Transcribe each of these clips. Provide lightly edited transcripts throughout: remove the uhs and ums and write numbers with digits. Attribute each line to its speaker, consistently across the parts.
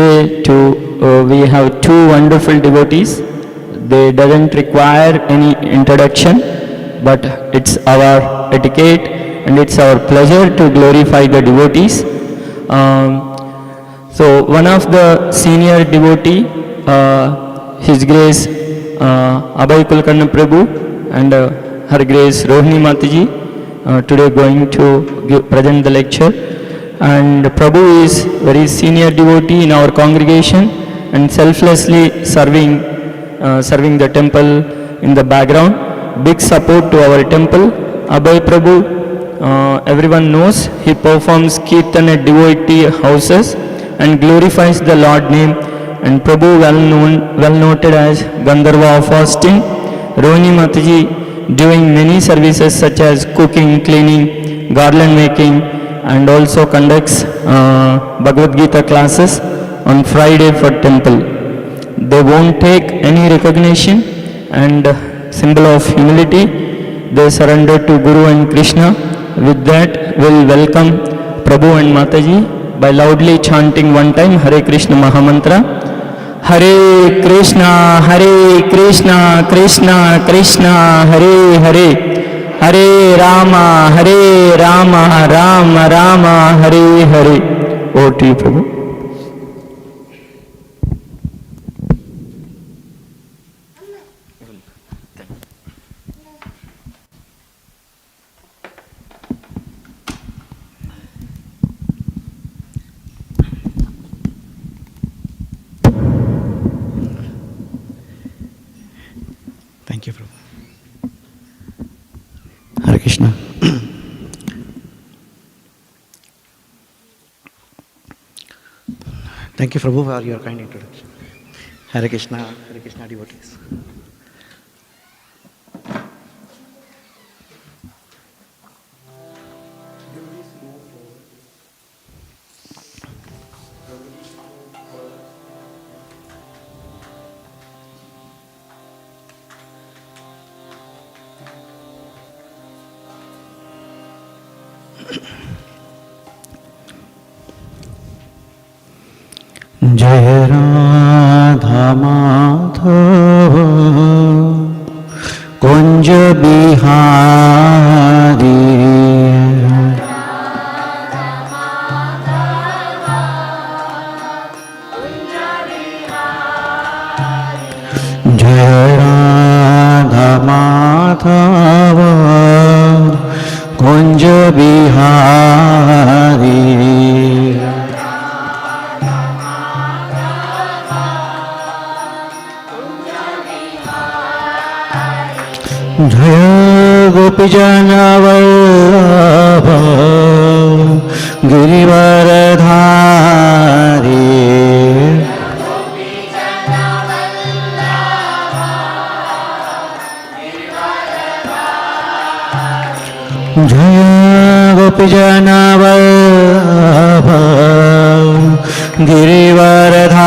Speaker 1: today we have two wonderful devotees. They doesn't require any introduction, but it's our etiquette and it's our pleasure to glorify the devotees. So one of the senior devotee, His Grace Abhay Kulkarna Prabhu and Her Grace Rohini Mataji, today going to present the lecture. And Prabhu is very senior devotee in our congregation and selflessly serving the temple in the background. Big support to our temple. Abhay Prabhu, everyone knows, he performs Kirtan at devotee houses and glorifies the Lord name. And Prabhu well noted as Gandharva of fasting. Rohini Mataji doing many services such as cooking, cleaning, garland making, and also conducts Bhagavad Gita classes on Friday for temple. They won't take any recognition, and symbol of humility, they surrender to Guru and Krishna. With that, we'll welcome Prabhu and Mataji by loudly chanting one time Hare Krishna Mahamantra. Hare Krishna, Krishna Krishna, Hare Hare, Hare Rama, Rama Rama, Hare Hare. Over to you, Prabhu.
Speaker 2: Thank you, Prabhu. Hare Krishna. Thank you, Prabhu, for your kind introduction. Hare Krishna devotees. जय राधा माधव कुंज बिहारी जय राधा माधव कुंज बिहारी जय गोपीजन वल्लभ गिरिवरधारी जय गोपीजन वल्लभ गिरिवरधारी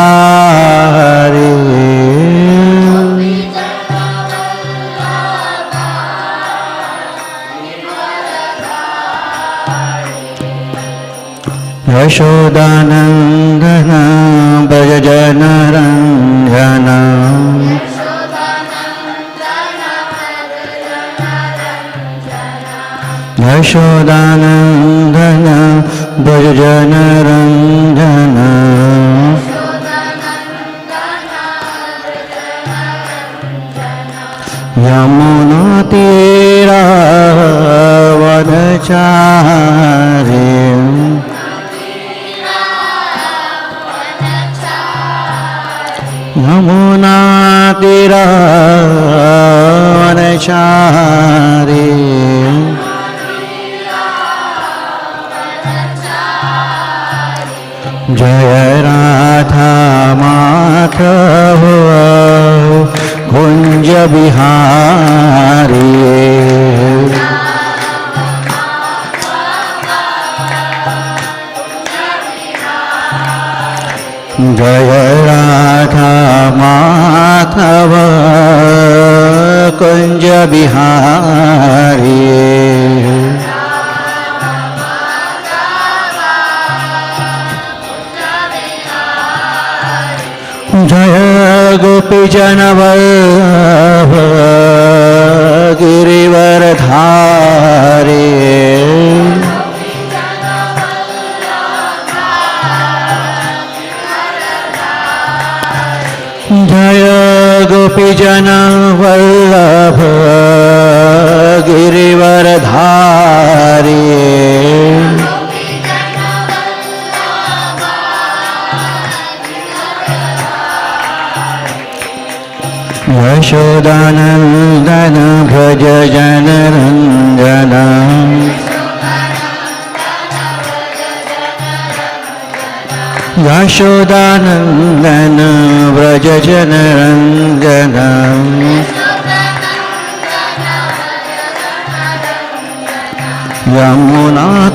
Speaker 2: यशोदानन्दन भजनरञ्जन यशोदानन्दन भजनरञ्जन यमुनातीरावनचारि यमुनातीरावनचारि जय राधा माधव कुंज बिहारी जय राधा माधव कुंज बिहारी गोपीजनवल्लभ गिरिवरधारे जय गोपीजनवल्लभ गिरिवरधारे यशोदानन्दन भज जनरञ्जन यशोदानन्दन व्रज जनरञ्जन यमुनातीरावनचार्य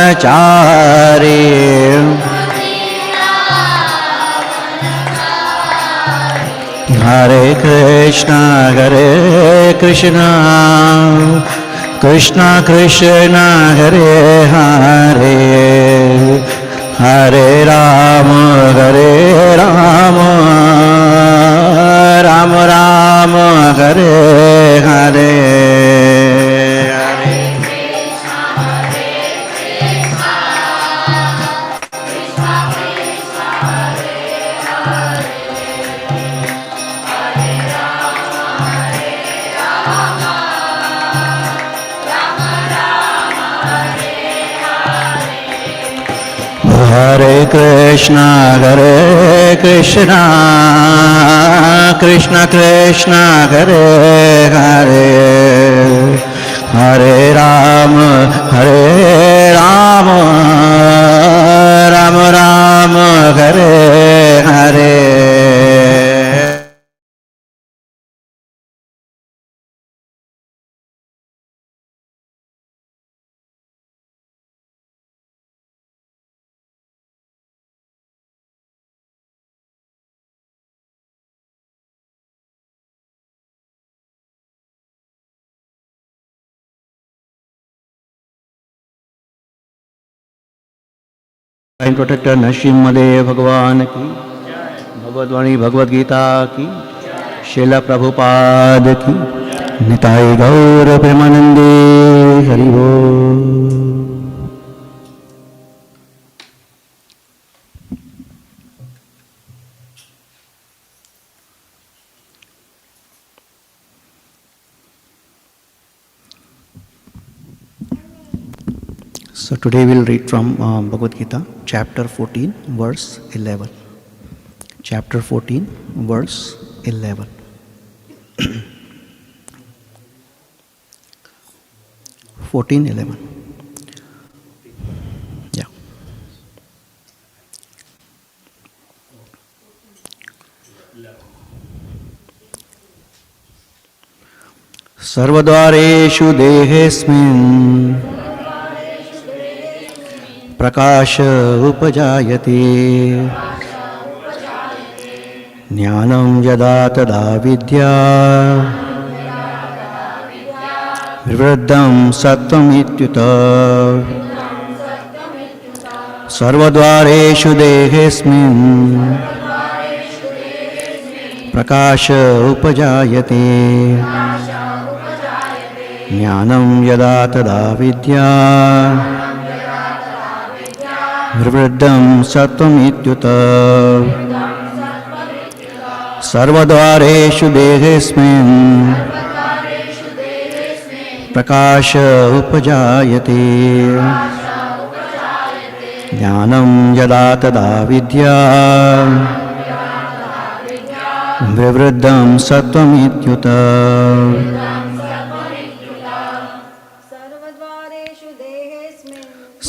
Speaker 2: यमुनातीरावनचार्य हरे Krishna Krishna Krishna Hare Hare Hare Ram Ram Ram Hare Hare Hare Krishna Krishna Krishna Hare Hare Hare Ram Ram Ram Hare Hare protector Narasimhadeva भगवान की, भगवद्वाणी भगवद गीता की, श्रील प्रभुपाद की, निताय गौर प्रेमानंदे हरि बोल। So today we will read from Bhagavad Gita, chapter 14, verse 11. Chapter 14, verse 11. Yeah. सर्वद्वारेषु देहेऽस्मिन् प्रकाश उपजायते ज्ञानं यदा तदा विद्या विवृद्धं सत्त्वमित्युत सर्वद्वारेषु देहेऽस्मिन् प्रकाश उपजायते ज्ञानं यदा तदा विद्या विवृद्धं सत्त्वमित्युत सर्वद्वारेषु देहेऽस्मिन् प्रकाश उपजायते ज्ञानं यदा तदा विद्या विवृद्धं सत्त्वमित्युत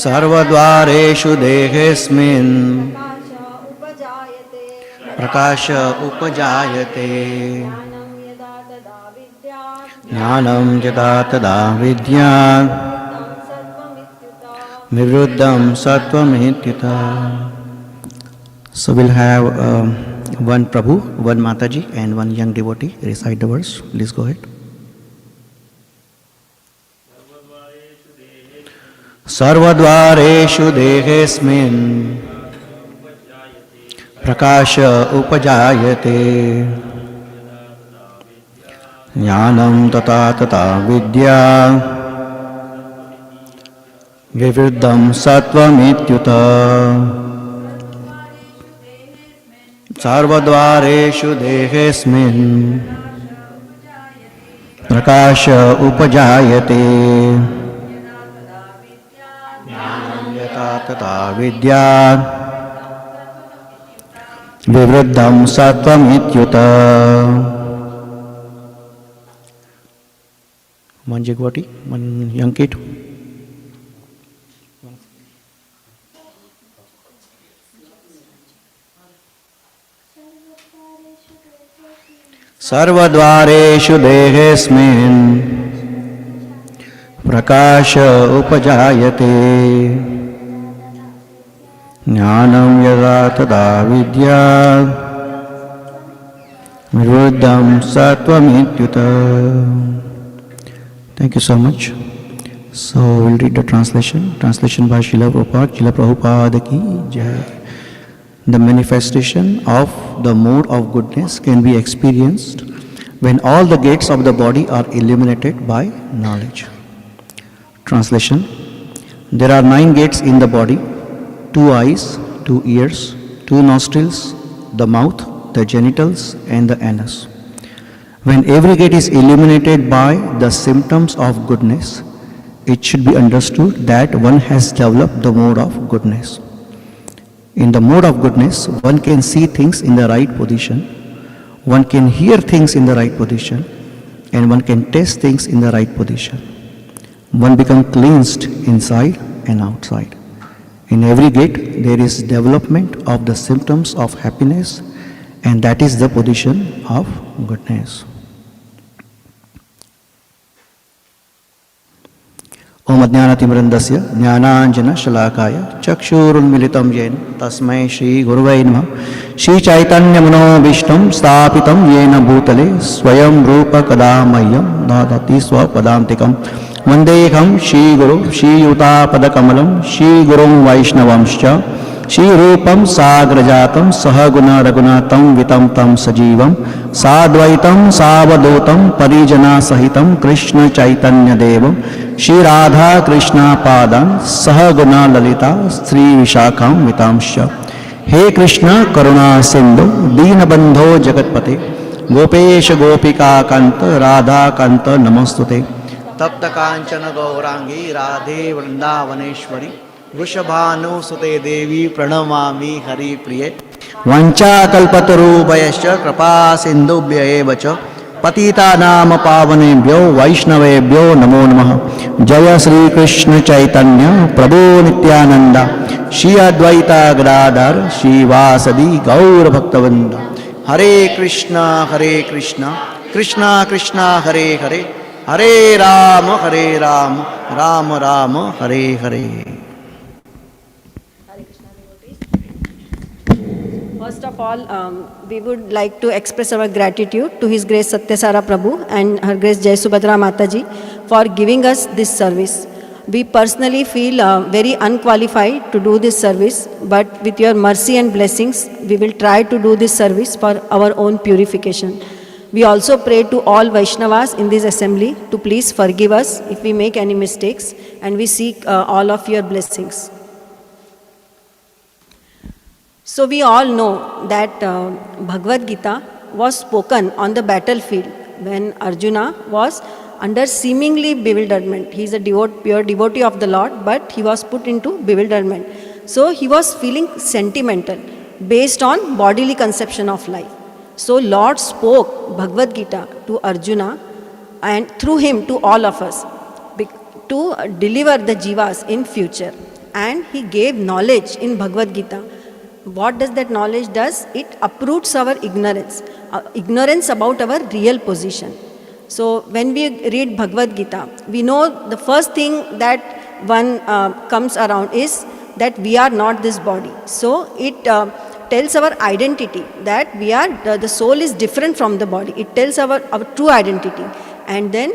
Speaker 2: सर्वद्वारेषु देहेऽस्मिन् प्रकाश उपजायते ज्ञानं यदा तदा विद्यात् विवृद्धं सत्त्वमित्युत. So we'll have one Prabhu, one Mataji and one young devotee recite the verse. Please go ahead. सर्वद्वारेषु देहेऽस्मिन् प्रकाश उपजायते ज्ञानं तथा तथा विद्या विवृद्धं सत्त्वमित्युत सर्वद्वारेषु देहेऽस्मिन् प्रकाश उपजायते ज्ञानं यथा तथा विद्या विवृद्धं सत्त्वमित्युत One Jagwati, one young kid. सर्वद्वारेषु देहेऽस्मिन् प्रकाश उपजायते ज्ञानं यदा तदा विद्या विवृद्धं सत्त्वमित्युत. Thank you so much. So we'll read the translation. Translation by Srila Prabhupada. Srila Prabhupada ki jai. The manifestation of the mode of goodness can be experienced when all the gates of the body are illuminated by knowledge. Translation. There are 9 gates in the body: 2 eyes, 2 ears, 2 nostrils, the mouth, the genitals, and the anus. When every gate is illuminated by the symptoms of goodness, it should be understood that one has developed the mode of goodness. In the mode of goodness, one can see things in the right position, one can hear things in the right position, and one can taste things in the right position. One becomes cleansed inside and outside. In every gate, there is development of the symptoms of happiness, and that is the position of goodness. ओम अज्ञानतिमिरन्दस्य ज्ञानाञ्जनशलाकाय चक्षुरुन्मिलितं येन तस्मै श्रीगुरवे नमः. श्रीचैतन्यमनोभीष्टं स्थापितं येन भूतले स्वयं रूप कदा मह्यं ददाति स्वपदान्तिकं. वन्देऽहं श्रीगुरुं श्रीयुतापदकमलं श्रीगुरुं वैष्णवंश्च श्रीरूपं साग्रजातं सहगुण रघुनाथं वितं तं सजीवं साद्वैतं सावधूतं परिजनसहितं कृष्ण चैतन्यदेवं श्रीराधा कृष्णापादां सहगुण ललिता श्रीविशाखां वितांश्च. हे कृष्ण करुणा सिन्धु दीनबन्धो जगत्पते गोपेश गोपिकाकान्त राधाकान्त नमस्तुते. तप्त कांचन गौरांगी राधे वृंदावनेश्वरी वृषभानुसुते देवी प्रणमामि हरिप्रिये. वंचाकल्पतरुभयश्च कृपा सिन्धुभ्य एव च पतितानां पावनेभ्यो वैष्णवेभ्यो नमो नमः. जय श्री कृष्ण चैतन्य प्रभु नित्यानंद श्री अद्वैता गदाधर श्रीवासदि गौर भक्तवृंद. हरे Krishna Krishna Krishna Hare Hare Hare Ram Ram Ram Hare Hare.
Speaker 3: First of all, we would like to express our gratitude to His Grace Satyasara Prabhu and Her Grace Jai Subhadra Mataji for giving us this service. We personally feel very unqualified to do this service, but with your mercy and blessings, we will try to do this service for our own purification. We also pray to all Vaishnavas in this assembly to please forgive us if we make any mistakes, and we seek all of your blessings. So we all know that Bhagavad Gita was spoken on the battlefield when Arjuna was under seemingly bewilderment. He is a pure devotee of the Lord, but he was put into bewilderment. So he was feeling sentimental based on bodily conception of life. So Lord spoke Bhagavad Gita to Arjuna and through him to all of us to deliver the jivas in future. And he gave knowledge in Bhagavad Gita. What does that knowledge does? It uproots our ignorance about our real position. So when we read Bhagavad Gita, we know the first thing that one comes around is that we are not this body. So it tells our identity, that we are, the soul is different from the body. It tells our true identity. And then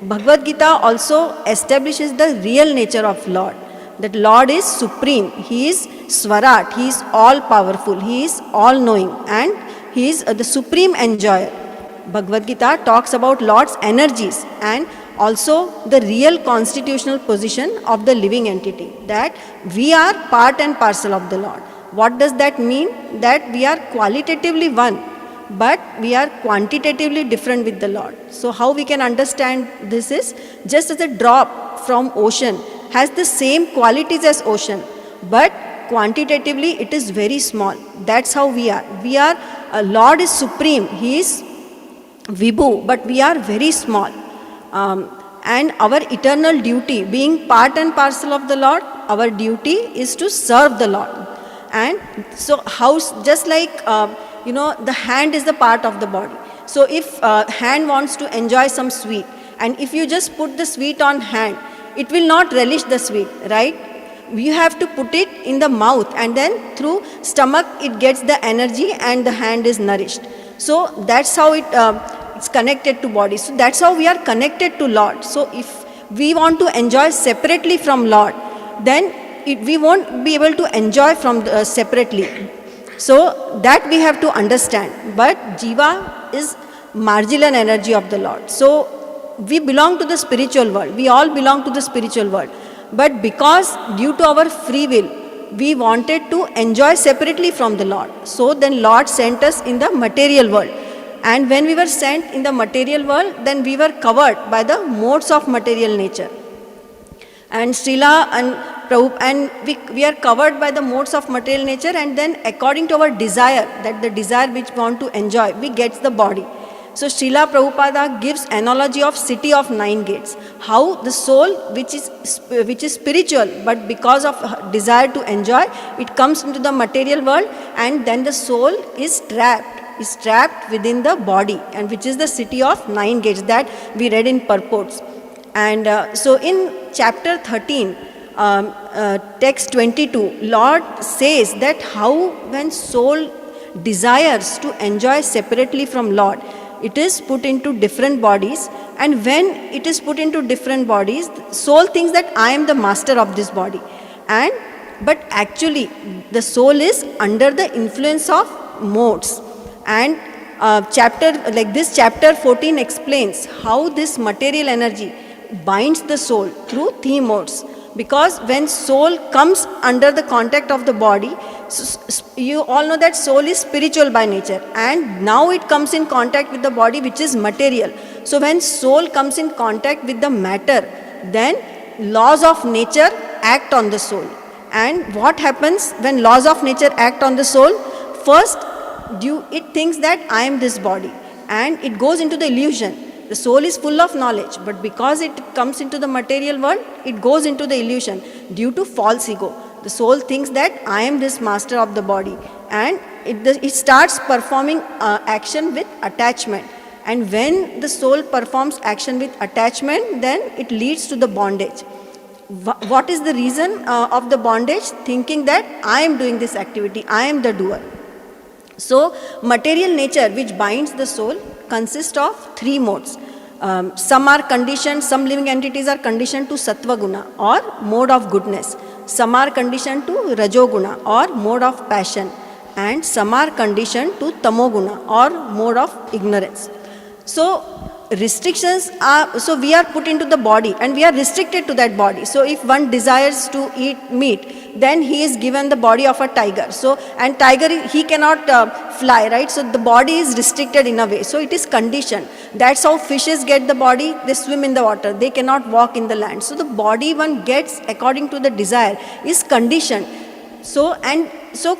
Speaker 3: Bhagavad Gita also establishes the real nature of Lord. That Lord is supreme, He is Swarat, He is all powerful, He is all knowing, and He is the supreme enjoyer. Bhagavad Gita talks about Lord's energies and also the real constitutional position of the living entity, that we are part and parcel of the Lord. What does that mean? That we are qualitatively one, but we are quantitatively different with the Lord. So how we can understand this is, just as a drop from ocean has the same qualities as ocean, but quantitatively it is very small. That's how we are. Lord is supreme, He is Vibhu, but we are very small. And our eternal duty, being part and parcel of the Lord, our duty is to serve the Lord. And so how, just like the hand is the part of the body. So if hand wants to enjoy some sweet, and if you just put the sweet on hand, it will not relish the sweet, right? You have to put it in the mouth, and then through stomach it gets the energy and the hand is nourished. So that's how it's connected to body. So that's how we are connected to Lord. So if we want to enjoy separately from Lord, then we won't be able to enjoy from separately. So that we have to understand. But Jiva is marginal energy of the Lord. So we belong to the spiritual world. We all belong to the spiritual world. But because due to our free will, we wanted to enjoy separately from the Lord. So then Lord sent us in the material world. And when we were sent in the material world, then we were covered by the modes of material nature. And Srila and Prabhupada, and we are covered by the modes of material nature, and then according to our desire, that the desire which we want to enjoy, we get the body. So Srila Prabhupada gives analogy of city of 9 gates. How the soul, which is spiritual, but because of desire to enjoy, it comes into the material world, and then the soul is trapped within the body, and which is the city of 9 gates that we read in purports. And so in chapter 13, text 22, Lord says that how when soul desires to enjoy separately from Lord, it is put into different bodies, and when it is put into different bodies, soul thinks that I am the master of this body, but actually the soul is under the influence of modes. And chapter 14 explains how this material energy binds the soul through 3 modes. Because when soul comes under the contact of the body, you all know that soul is spiritual by nature, and now it comes in contact with the body which is material. So when soul comes in contact with the matter, then laws of nature act on the soul. And what happens when laws of nature act on the soul? First, it thinks that I am this body, and it goes into the illusion. The soul is full of knowledge, but because it comes into the material world, it goes into the illusion due to false ego. The soul thinks that I am this master of the body, and it starts performing action with attachment. And when the soul performs action with attachment, then it leads to the bondage. What is the reason of the bondage? Thinking that I am doing this activity, I am the doer. So material nature which binds the soul consists of 3 modes. Some are conditioned, some living entities are conditioned to sattva guna or mode of goodness. Some are conditioned to rajoguna or mode of passion, and some are conditioned to tamoguna or mode of ignorance. So restrictions are, so we are put into the body and we are restricted to that body. So if one desires to eat meat, then he is given the body of a tiger. So, and tiger, he cannot fly, right? So the body is restricted in a way. So it is conditioned. That's how fishes get the body. They swim in the water. They cannot walk in the land. So the body one gets according to the desire is conditioned. So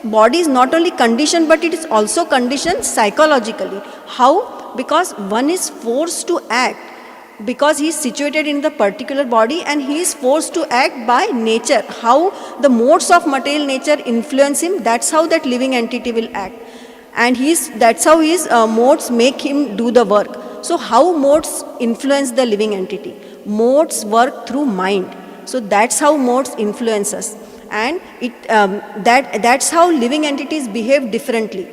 Speaker 3: body is not only conditioned, but it is also conditioned psychologically. How? Because one is forced to act, because he is situated in the particular body and he is forced to act by nature. How the modes of material nature influence him, that's how that living entity will act. And that's how his modes make him do the work. So how modes influence the living entity? Modes work through mind. So that's how modes influence us. And that's how living entities behave differently.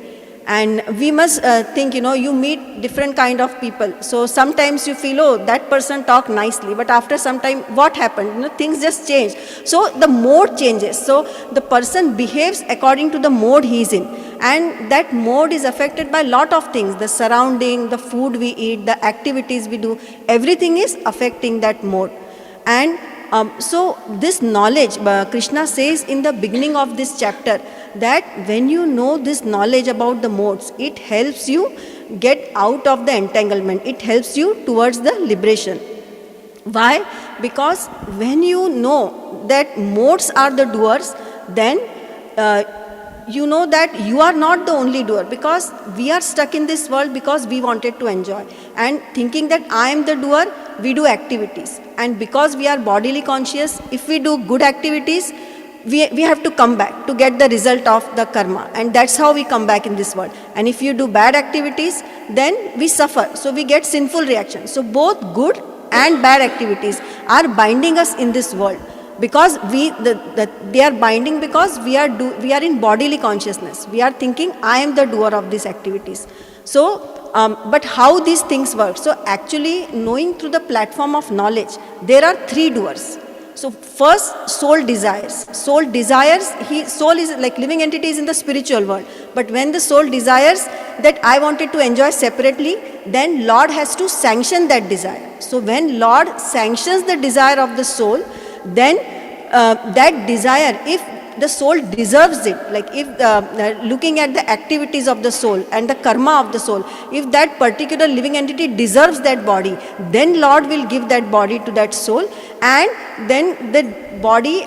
Speaker 3: And we must think, you meet different kind of people. So sometimes you feel, oh, that person talk nicely, but after some time, what happened? Things just change. So the mode changes. So the person behaves according to the mode he is in. And that mode is affected by lot of things. The surrounding, the food we eat, the activities we do, everything is affecting that mode. And so this knowledge, Krishna says in the beginning of this chapter, that when you know this knowledge about the modes, it helps you get out of the entanglement. It helps you towards the liberation. Why? Because when you know that modes are the doers, then you know that you are not the only doer, because we are stuck in this world because we wanted to enjoy. And thinking that I am the doer, we do activities. And because we are bodily conscious, if we do good activities, we have to come back to get the result of the karma. And that's how we come back in this world. And if you do bad activities, then we suffer. So we get sinful reactions. So both good and bad activities are binding us in this world. Because they are binding because we are in bodily consciousness. We are thinking, I am the doer of these activities. So, but how these things work? So actually, knowing through the platform of knowledge, there are three doers. So first, soul desires. Soul desires, soul is like living entities in the spiritual world. But when the soul desires that I wanted to enjoy separately, then Lord has to sanction that desire. So when Lord sanctions the desire of the soul, then that desire, if the soul deserves it, like if looking at the activities of the soul and the karma of the soul, if that particular living entity deserves that body, then Lord will give that body to that soul. And then the body,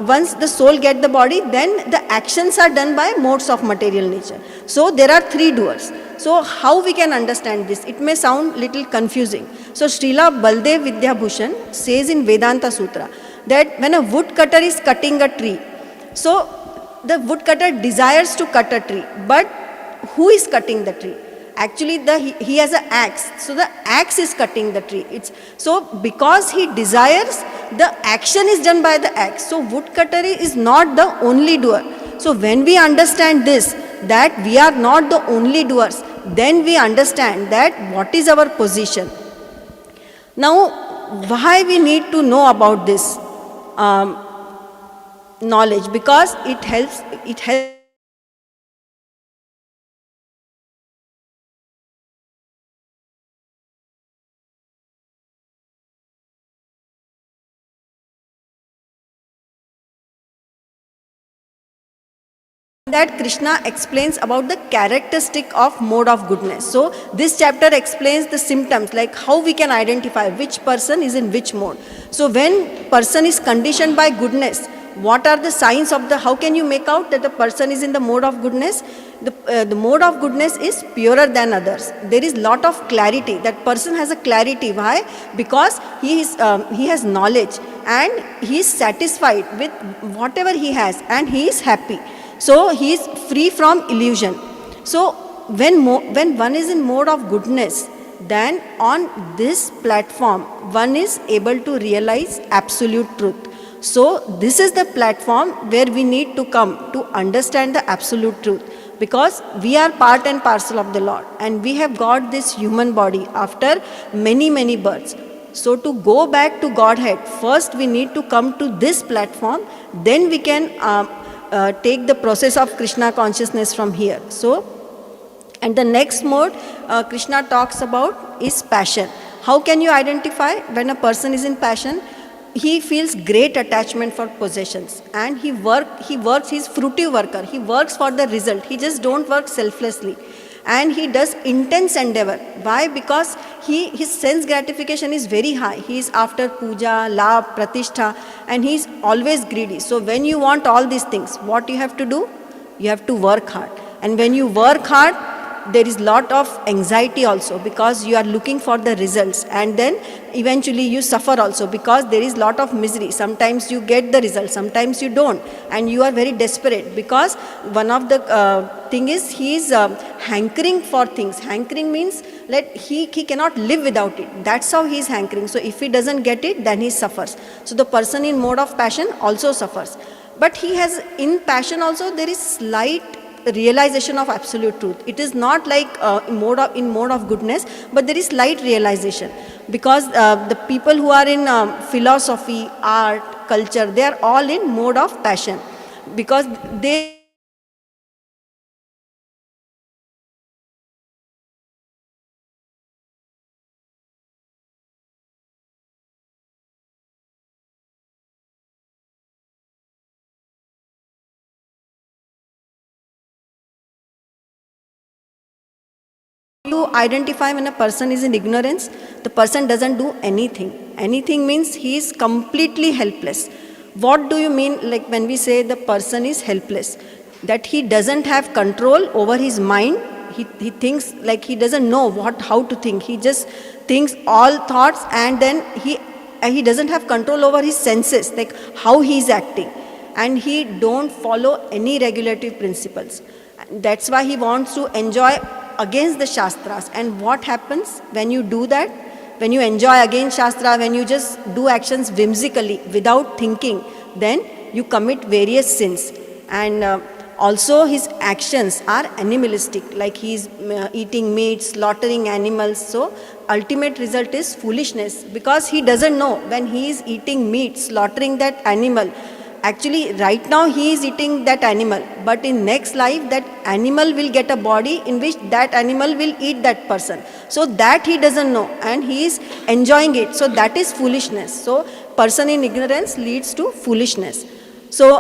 Speaker 3: once the soul get the body, then the actions are done by modes of material nature. So there are three doers. So how we can understand this? It may sound little confusing. So Srila Baldev Vidyabhushan says in Vedanta Sutra that when a woodcutter is cutting a tree, so the woodcutter desires to cut a tree, but who is cutting the tree? Actually, he has an axe, so the axe is cutting the tree. So because he desires, the action is done by the axe. So woodcutter is not the only doer. So when we understand this, that we are not the only doers, then we understand that what is our position. Now, why we need to know about this knowledge? Because it helps that Krishna explains about the characteristic of mode of goodness. So this chapter explains the symptoms, like how we can identify which person is in which mode. So when person is conditioned by goodness, what are the signs of how can you make out that the person is in the mode of goodness? The mode of goodness is purer than others. There is lot of clarity. That person has a clarity. Why? Because he has knowledge and he is satisfied with whatever he has and he is happy. So he is free from illusion. So when one is in mode of goodness, then on this platform one is able to realize absolute truth. So this is the platform where we need to come to understand the absolute truth, because we are part and parcel of the Lord and we have got this human body after many births. So to go back to Godhead, first we need to come to this platform, then we can take the process of Krishna consciousness from here. So, and the next mode Krishna talks about is passion. How can you identify when a person is in passion? He feels great attachment for possessions and he works, he's fruitive worker. He works for the result. He just don't work selflessly. And he does intense endeavor. Why? Because his sense gratification is very high. He is after puja, labh, pratishtha, and he is always greedy. So when you want all these things, what you have to do? You have to work hard. And when you work hard, there is lot of anxiety also, because you are looking for the results, and then eventually you suffer also because there is lot of misery. Sometimes you get the result, sometimes you don't, and you are very desperate, because one of the thing is he is hankering for things. Hankering means that he cannot live without it. That's how he is hankering. So if he doesn't get it, then he suffers. So the person in mode of passion also suffers. But he has, in passion also there is slight realization of absolute truth. It is not like in mode of goodness, but there is light realization, because the people who are in philosophy, art, culture, they are all in mode of passion, because they you identify when a person is in ignorance, the person doesn't do anything. Anything means he is completely helpless. What do you mean like when we say the person is helpless? That he doesn't have control over his mind. He thinks like he doesn't know how to think. He just thinks all thoughts, and then he doesn't have control over his senses, like how he is acting, and he don't follow any regulative principles. That's why he wants to enjoy against the Shastras. And what happens when you do that? When you enjoy against Shastra, when you just do actions whimsically without thinking, then you commit various sins. And also his actions are animalistic, like he is eating meat, slaughtering animals. So ultimate result is foolishness, because he doesn't know when he is eating meat, slaughtering that animal. Actually, right now he is eating that animal, but in next life that animal will get a body in which that animal will eat that person. So that he doesn't know, and he is enjoying it. So that is foolishness. So person in ignorance leads to foolishness. So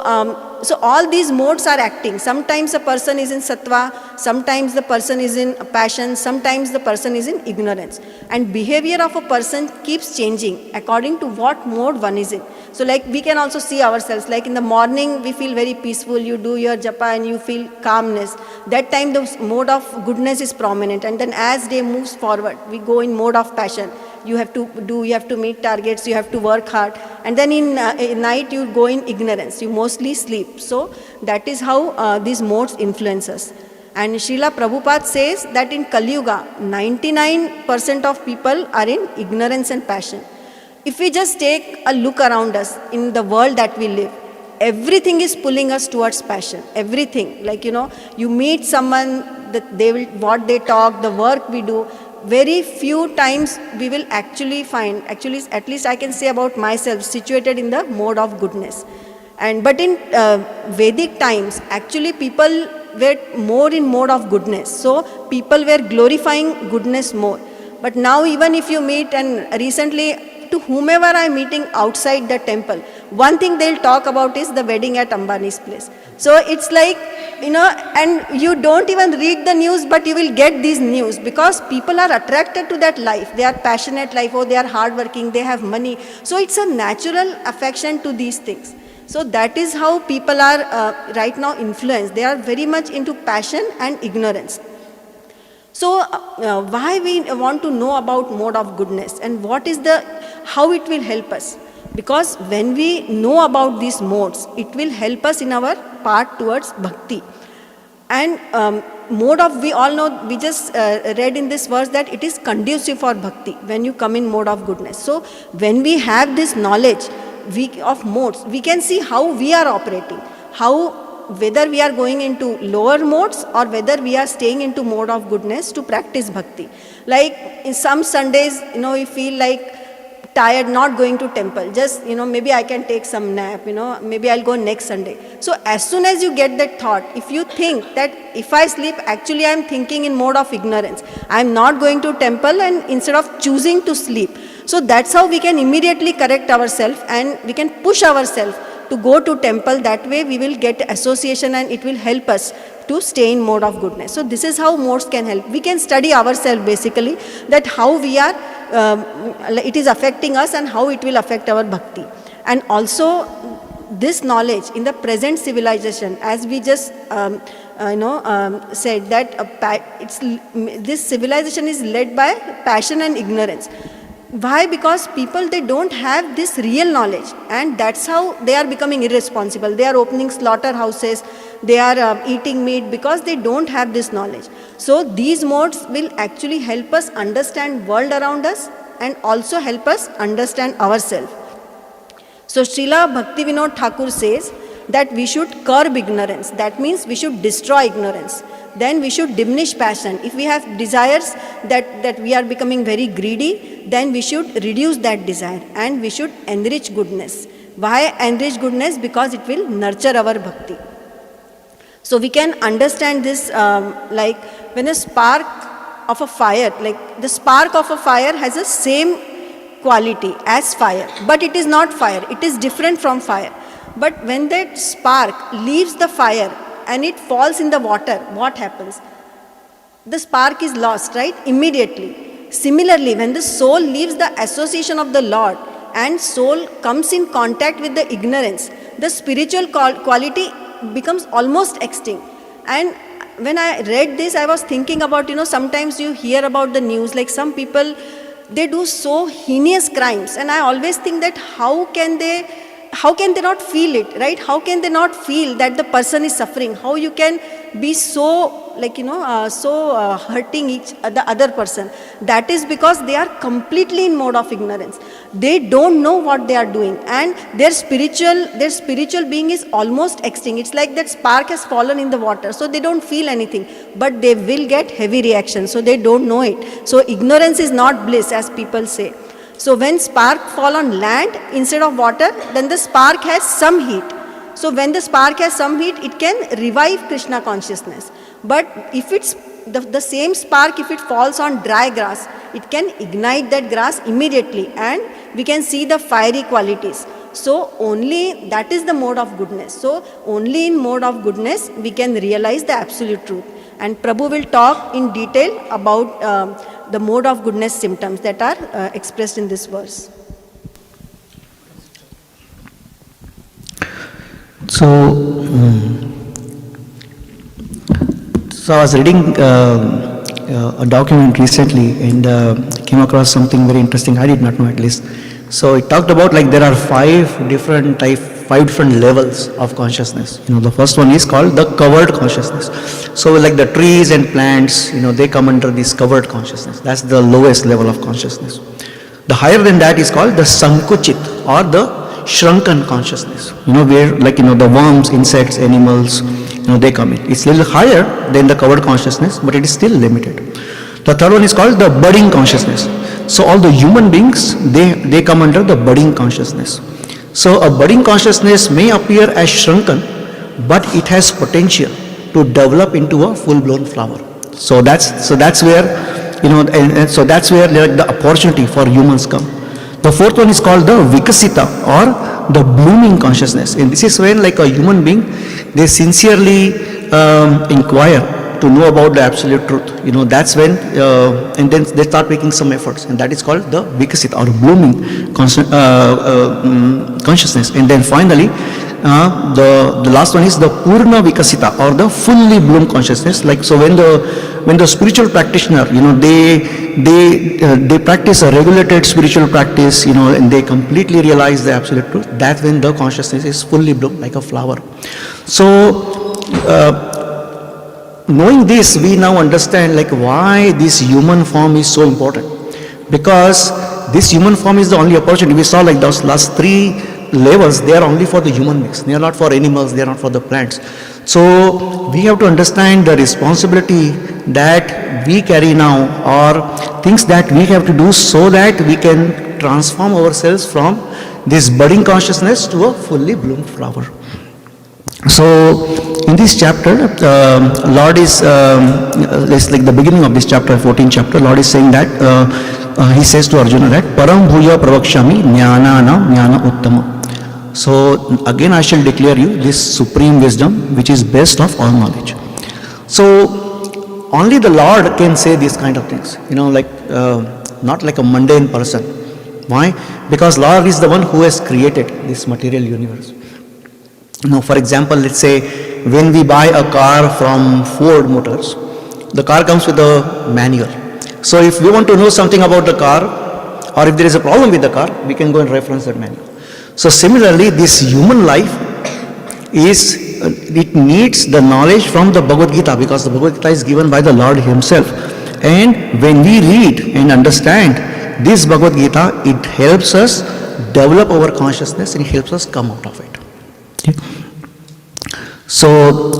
Speaker 3: all these modes are acting. Sometimes a person is in sattva, sometimes the person is in passion, sometimes the person is in ignorance. And behavior of a person keeps changing according to what mode one is in. So like we can also see ourselves, like in the morning we feel very peaceful, you do your japa and you feel calmness. That time the mode of goodness is prominent, and then as day moves forward, we go in mode of passion. You have to meet targets, you have to work hard, and then in night you go in ignorance, you mostly sleep. So that is how these modes influence us. And Srila Prabhupada says that in Kali Yuga, 99% of people are in ignorance and passion. If we just take a look around us in the world that we live, everything is pulling us towards passion. Everything, like you meet someone, that what they talk, the work we do. Very few times we will actually find, at least I can say about myself, situated in the mode of goodness. But in Vedic times, actually people were more in mode of goodness. So people were glorifying goodness more. But now even if you meet, and recently to whomever I am meeting outside the temple, one thing they'll talk about is the wedding at Ambani's place. So it's like, and you don't even read the news, but you will get these news, because people are attracted to that life. They are passionate life, they are hardworking, they have money. So it's a natural affection to these things. So that is how people are right now influenced. They are very much into passion and ignorance. So why we want to know about mode of goodness, and how it will help us? Because when we know about these modes, it will help us in our path towards bhakti. And we all know, we just read in this verse that it is conducive for bhakti when you come in mode of goodness. So when we have this knowledge of modes, we can see how we are operating, whether we are going into lower modes or whether we are staying into mode of goodness to practice bhakti. Like in some Sundays, we feel like tired, not going to temple, just maybe I can take some nap, maybe I'll go next Sunday. So as soon as you get that thought, if you think that if I sleep, actually I'm thinking in mode of ignorance, I'm not going to temple, and instead of choosing to sleep. So that's how we can immediately correct ourselves, and we can push ourselves to go to temple. That way we will get association, and it will help us to stay in mode of goodness. So this is how modes can help. We can study ourselves basically, that how we are, it is affecting us and how it will affect our bhakti. And also this knowledge in the present civilization, as we just said that this civilization is led by passion and ignorance. Why? Because people, they don't have this real knowledge, and that's how they are becoming irresponsible. They are opening slaughterhouses, they are eating meat, because they don't have this knowledge. So these modes will actually help us understand world around us and also help us understand ourselves. So Srila Bhaktivinoda Thakur says that we should curb ignorance. That means we should destroy ignorance. Then we should diminish passion. If we have desires that we are becoming very greedy, then we should reduce that desire and we should enrich goodness. Why enrich goodness? Because it will nurture our bhakti. So we can understand this like when a spark of a fire, like the spark of a fire has the same quality as fire, but it is not fire, it is different from fire. But when that spark leaves the fire and it falls in the water, what happens? The spark is lost, right? Immediately. Similarly, when the soul leaves the association of the Lord and soul comes in contact with the ignorance, the spiritual quality becomes almost extinct. And when I read this, I was thinking about, sometimes you hear about the news, like some people, they do so heinous crimes, and I always think that how can they not feel it, right? How can they not feel that the person is suffering? How you can be so hurting the other person? That is because they are completely in mode of ignorance. They don't know what they are doing, and their spiritual being is almost extinct. It's like that spark has fallen in the water, so they don't feel anything, but they will get heavy reaction, so they don't know it. So ignorance is not bliss, as people say. So when spark fall on land instead of water, then the spark has some heat. So when the spark has some heat, it can revive Krishna consciousness. But if it's the same spark, if it falls on dry grass, it can ignite that grass immediately and we can see the fiery qualities. So only that is the mode of goodness. So only in mode of goodness we can realize the absolute truth. And Prabhu will talk in detail about the mode of goodness symptoms that are expressed in this verse.
Speaker 2: So I was reading a document recently and came across something very interesting. I did not know, at least. So it talked about like there are five different levels of consciousness. The first one is called the covered consciousness. So like the trees and plants, they come under this covered consciousness. That's the lowest level of consciousness. The higher than that is called the sankuchit or the shrunken consciousness. Where like the worms, insects, animals, they come in. It's a little higher than the covered consciousness, but it is still limited. The third one is called the budding consciousness. So all the human beings, they come under the budding consciousness. So a budding consciousness may appear as shrunken, but it has potential to develop into a full-blown flower. So that's where so that's where like the opportunity for humans come. The fourth one is called the vikasita or the blooming consciousness, and this is when like a human being, they sincerely inquire to know about the absolute truth. That's when and then they start making some efforts, and that is called the vikasita or blooming consciousness. And then finally the last one is the purna vikasita or the fully bloomed consciousness. Like so when the spiritual practitioner, they practice a regulated spiritual practice, and they completely realize the absolute truth, that's when the consciousness is fully bloomed like a flower. So knowing this, we now understand like why this human form is so important. Because this human form is the only opportunity. We saw like those last three levels, they are only for the human beings. They are not for animals, they are not for the plants. So we have to understand the responsibility that we carry now, or things that we have to do so that we can transform ourselves from this budding consciousness to a fully bloomed flower. So in this chapter, Lord is, it's like the beginning of this chapter, 14th chapter, Lord is saying that, he says to Arjuna that, Param bhuya pravakshami jnanana jnana uttama. So again I shall declare you this supreme wisdom which is best of all knowledge. So only the Lord can say these kind of things, not like a mundane person. Why? Because Lord is the one who has created this material universe. For example, let's say when we buy a car from Ford Motors, the car comes with a manual. So if we want to know something about the car, or if there is a problem with the car, we can go and reference that manual. So similarly, this human life it needs the knowledge from the Bhagavad Gita, because the Bhagavad Gita is given by the Lord himself. And when we read and understand this Bhagavad Gita, it helps us develop our consciousness and it helps us come out of it. Okay. So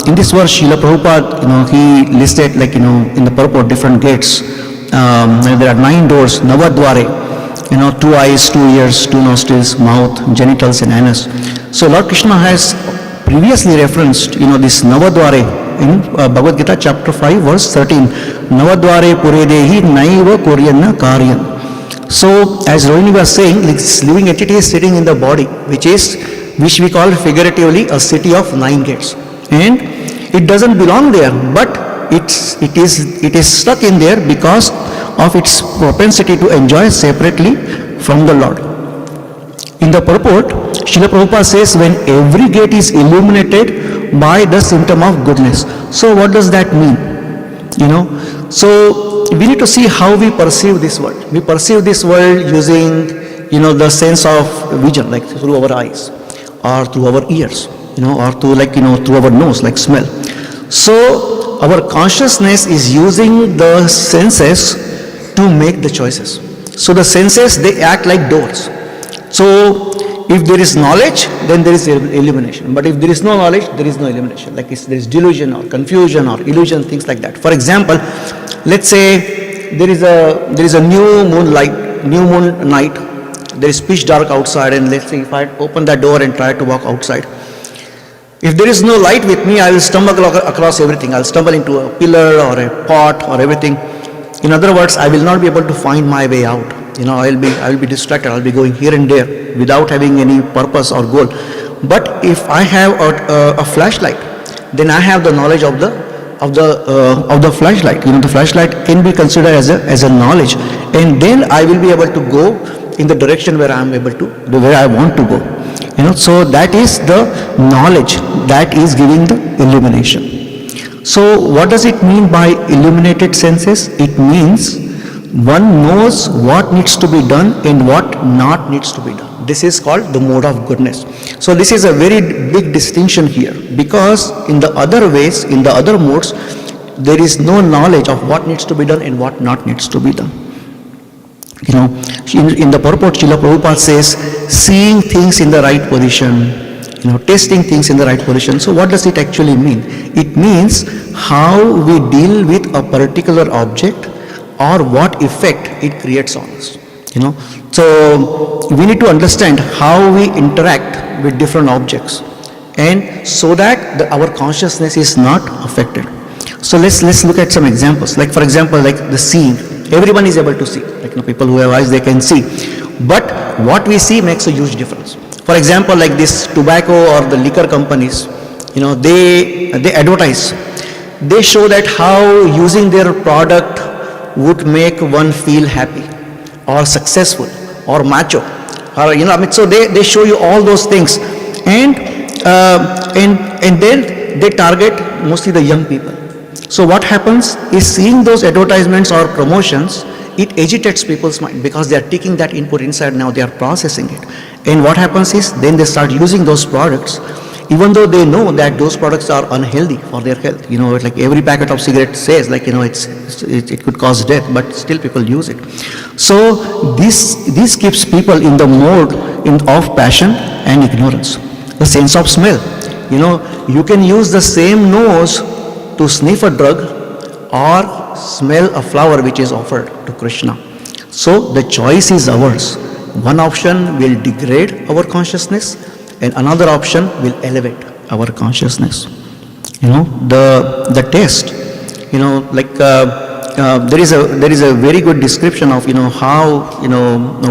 Speaker 2: in this verse, Srila Prabhupada, he listed like, in the purport different gates. There are 9 doors, Navadware, 2 eyes, 2 ears, 2 nostrils, mouth, genitals and anus. So Lord Krishna has previously referenced, this Navadware in Bhagavad Gita chapter 5 verse 13. Navadware puredehi naiva koryanna karyan. So as Rohini was saying, this living entity is sitting in the body, which we call figuratively a city of 9 gates. And it doesn't belong there, but it is stuck in there because of its propensity to enjoy separately from the Lord. In the purport, Srila Prabhupada says, when every gate is illuminated by the symptom of goodness. So what does that mean? So we need to see how we perceive this world. We perceive this world using, the sense of vision, like through our eyes, or through our ears, or through our nose, like smell. So our consciousness is using the senses to make the choices. So the senses, they act like doors. So if there is knowledge, then there is illumination. But if there is no knowledge, there is no illumination. Like there is delusion or confusion or illusion, things like that. For example, let's say there is a new moon night. There is pitch dark outside, and let's say if I open that door and try to walk outside, if there is no light with me, I will stumble across everything. I'll stumble into a pillar or a pot or everything. In other words, I will not be able to find my way out. I will be distracted. I'll be going here and there without having any purpose or goal. But if I have a flashlight, then I have the knowledge of the flashlight. The flashlight can be considered as a knowledge, and then I will be able to go in the direction where I want to go. So that is the knowledge that is giving the illumination. So what does it mean by illuminated senses? It means one knows what needs to be done and what not needs to be done. This is called the mode of goodness. So this is a very big distinction here, because in the other ways, in the other modes, there is no knowledge of what needs to be done and what not needs to be done. In the purport, Srila Prabhupada says, seeing things in the right position, testing things in the right position. So what does it actually mean? It means how we deal with a particular object or what effect it creates on us. So we need to understand how we interact with different objects, and so that our consciousness is not affected. So let's look at some examples. Like for example, like the seeing. Everyone is able to see. Like people who have eyes, they can see. But what we see makes a huge difference. For example, like this tobacco or the liquor companies, they advertise. They show that how using their product would make one feel happy or successful or macho, or so they show you all those things, and then they target mostly the young people. So what happens is, seeing those advertisements or promotions, it agitates people's mind, because they are taking that input inside. Now they are processing it, and what happens is, then they start using those products, even though they know that those products are unhealthy for their health. Like every packet of cigarette says, like, it could cause death, but still people use it. So this keeps people in the mode of passion and ignorance. The sense of smell. You can use the same nose to sniff a drug or smell a flower which is offered to Krishna. So the choice is ours. One option will degrade our consciousness, and another option will elevate our consciousness. The test, there is a very good description of how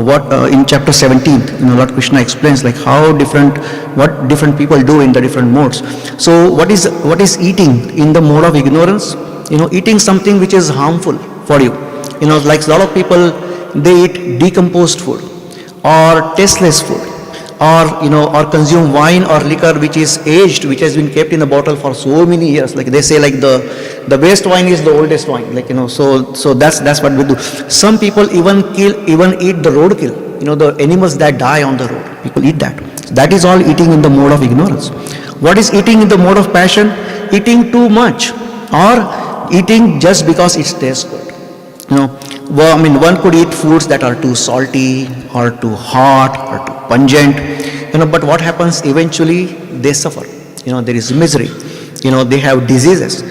Speaker 2: what in chapter 17 Lord Krishna explains like what different people do in the different modes. So what is eating in the mode of ignorance? Eating something which is harmful for you. Like a lot of people, they eat decomposed food or tasteless food, or consume wine or liquor which is aged, which has been kept in the bottle for so many years. Like they say, like the best wine is the oldest wine. So that's what we do. Some people even eat the roadkill. The animals that die on the road. People eat that. That is all eating in the mode of ignorance. What is eating in the mode of passion? Eating too much, or eating just because it tastes good. One could eat foods that are too salty or too hot or too pungent, but what happens eventually? They suffer. there is misery. They have diseases.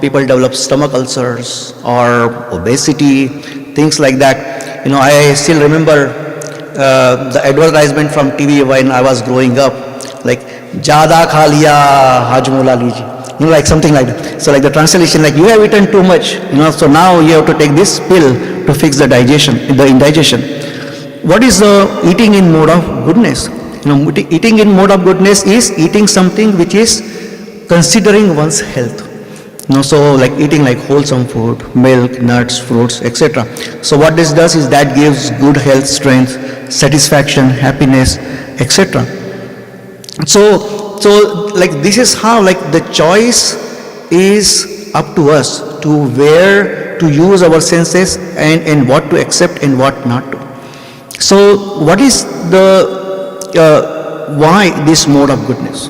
Speaker 2: People develop stomach ulcers or obesity, things like that. I still remember the advertisement from TV when I was growing up, like "Jada kha liya, hajmola liji." Like something like that. So like the translation, like you have eaten too much, so now you have to take this pill to fix the indigestion. What is the eating in mode of goodness? Eating in mode of goodness is eating something which is considering one's health. So like eating like wholesome food, milk, nuts, fruits, etc. So what this does is that gives good health, strength, satisfaction, happiness, etc. So like this is how like the choice is up to us to where to use our senses and what to accept and what not to. So what is the why this mode of goodness?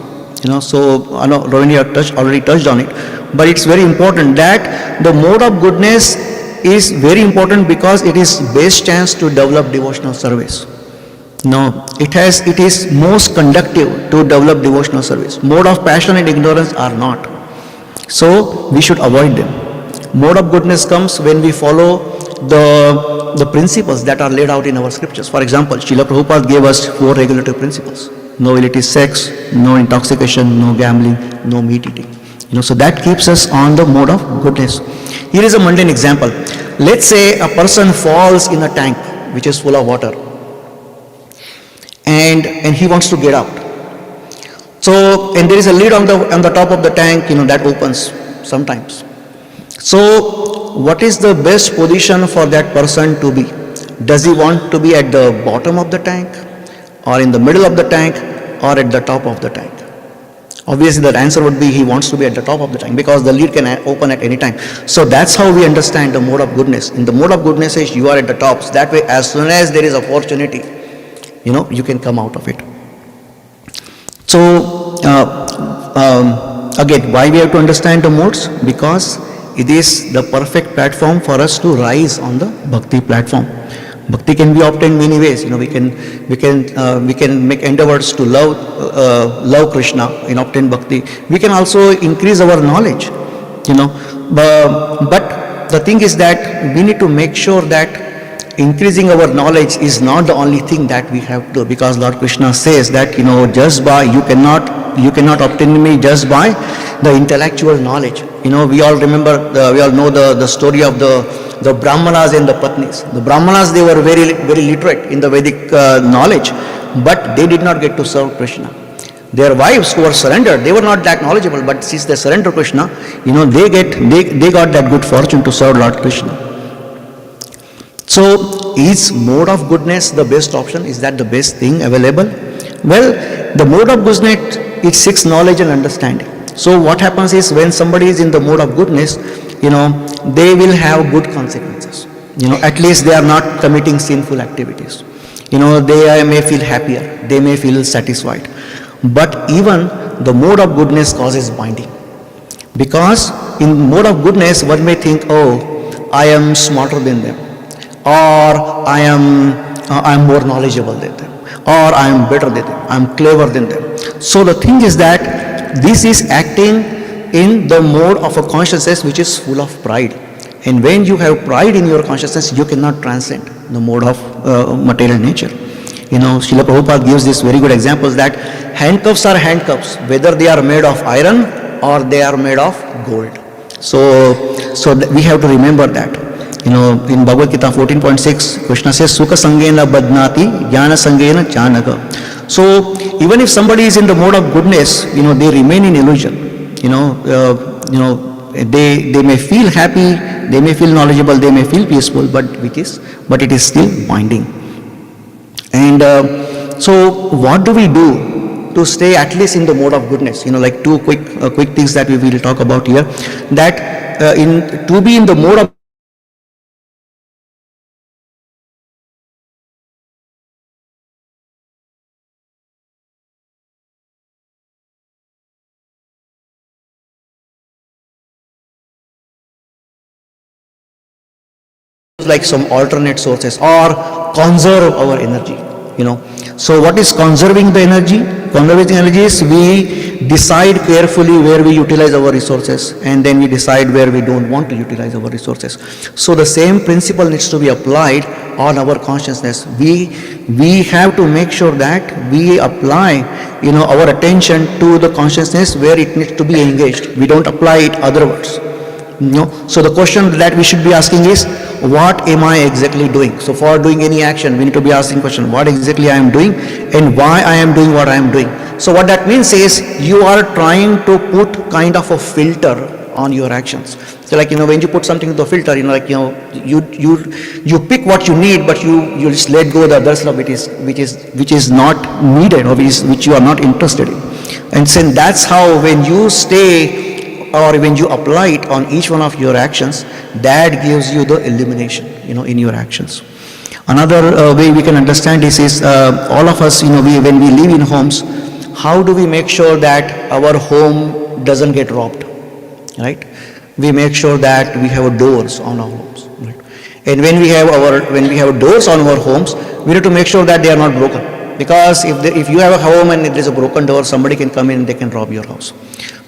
Speaker 2: So I know Rohini already touched on it, but it's very important that the mode of goodness is very important because it is best chance to develop devotional service. It is most conductive to develop devotional service. Mode of passion and ignorance are not. So we should avoid them. Mode of goodness comes when we follow the principles that are laid out in our scriptures. For example, Srila Prabhupada gave us 4 regulative principles. No illicit sex, no intoxication, no gambling, no meat eating. So that keeps us on the mode of goodness. Here is a mundane example. Let's say a person falls in a tank which is full of water and he wants to get out. So, and there is a lid on the top of the tank, that opens sometimes. So, what is the best position for that person to be? Does he want to be at the bottom of the tank, or in the middle of the tank, or at the top of the tank? Obviously, the answer would be he wants to be at the top of the tank because the lid can open at any time. So that's how we understand the mode of goodness. In the mode of goodness is you are at the top. So that way, as soon as there is opportunity, you can come out of it. So again, why we have to understand the modes? Because it is the perfect platform for us to rise on the bhakti platform. Bhakti can be obtained many ways. We can make endeavors to love Krishna and obtain bhakti. We can also increase our knowledge. But the thing is that we need to make sure that increasing our knowledge is not the only thing that we have to do, because Lord Krishna says that just by you cannot obtain me just by the intellectual knowledge. We all know the story of the Brahmanas and the Patnis. The Brahmanas, they were very very literate in the Vedic knowledge, but they did not get to serve Krishna. Their wives who were surrendered, they were not that knowledgeable, but since they surrendered Krishna, they got that good fortune to serve Lord Krishna. So, is mode of goodness the best option? Is that the best thing available? Well, the mode of goodness, it seeks knowledge and understanding. So, what happens is when somebody is in the mode of goodness, they will have good consequences. At least they are not committing sinful activities. They may feel happier, they may feel satisfied. But even the mode of goodness causes binding. Because in mode of goodness, one may think, oh, I am smarter than them, or I am more knowledgeable than them, or I am better than them, I am clever than them. So the thing is that this is acting in the mode of a consciousness which is full of pride. And when you have pride in your consciousness, you cannot transcend the mode of material nature. Srila Prabhupada gives this very good examples that handcuffs are handcuffs, whether they are made of iron or they are made of gold. So we have to remember that. In Bhagavad Gita 14.6, Krishna says, Sukha Sangena Badnati, Jnana Sangena Chanaka. So, even if somebody is in the mode of goodness, they remain in illusion. They may feel happy, they may feel knowledgeable, they may feel peaceful, but it is still binding. And so, what do we do to stay at least in the mode of goodness? Like two quick things that we will talk about here. That to be in the mode of like some alternate sources or conserve our energy. So what is conserving the energy? conserving energies, we decide carefully where we utilize our resources, and then we decide where we don't want to utilize our resources. So the same principle needs to be applied on our consciousness. We have to make sure that we apply, our attention to the consciousness where it needs to be engaged. We don't apply it otherwise. So the question that we should be asking is, what am I exactly doing? So for doing any action, we need to be asking question, what exactly I am doing and why I am doing what I am doing. So what that means is, you are trying to put kind of a filter on your actions. So like, when you put something into the filter, you pick what you need, but you just let go the other stuff which is not needed, or which you are not interested in. And since that's how, when you stay or when you apply it on each one of your actions, that gives you the illumination, in your actions. Another way we can understand this is, all of us, when we live in homes, how do we make sure that our home doesn't get robbed, right? We make sure that we have doors on our homes, right? And when we have doors on our homes, we need to make sure that they are not broken. Because if you have a home and there is a broken door, somebody can come in and they can rob your house,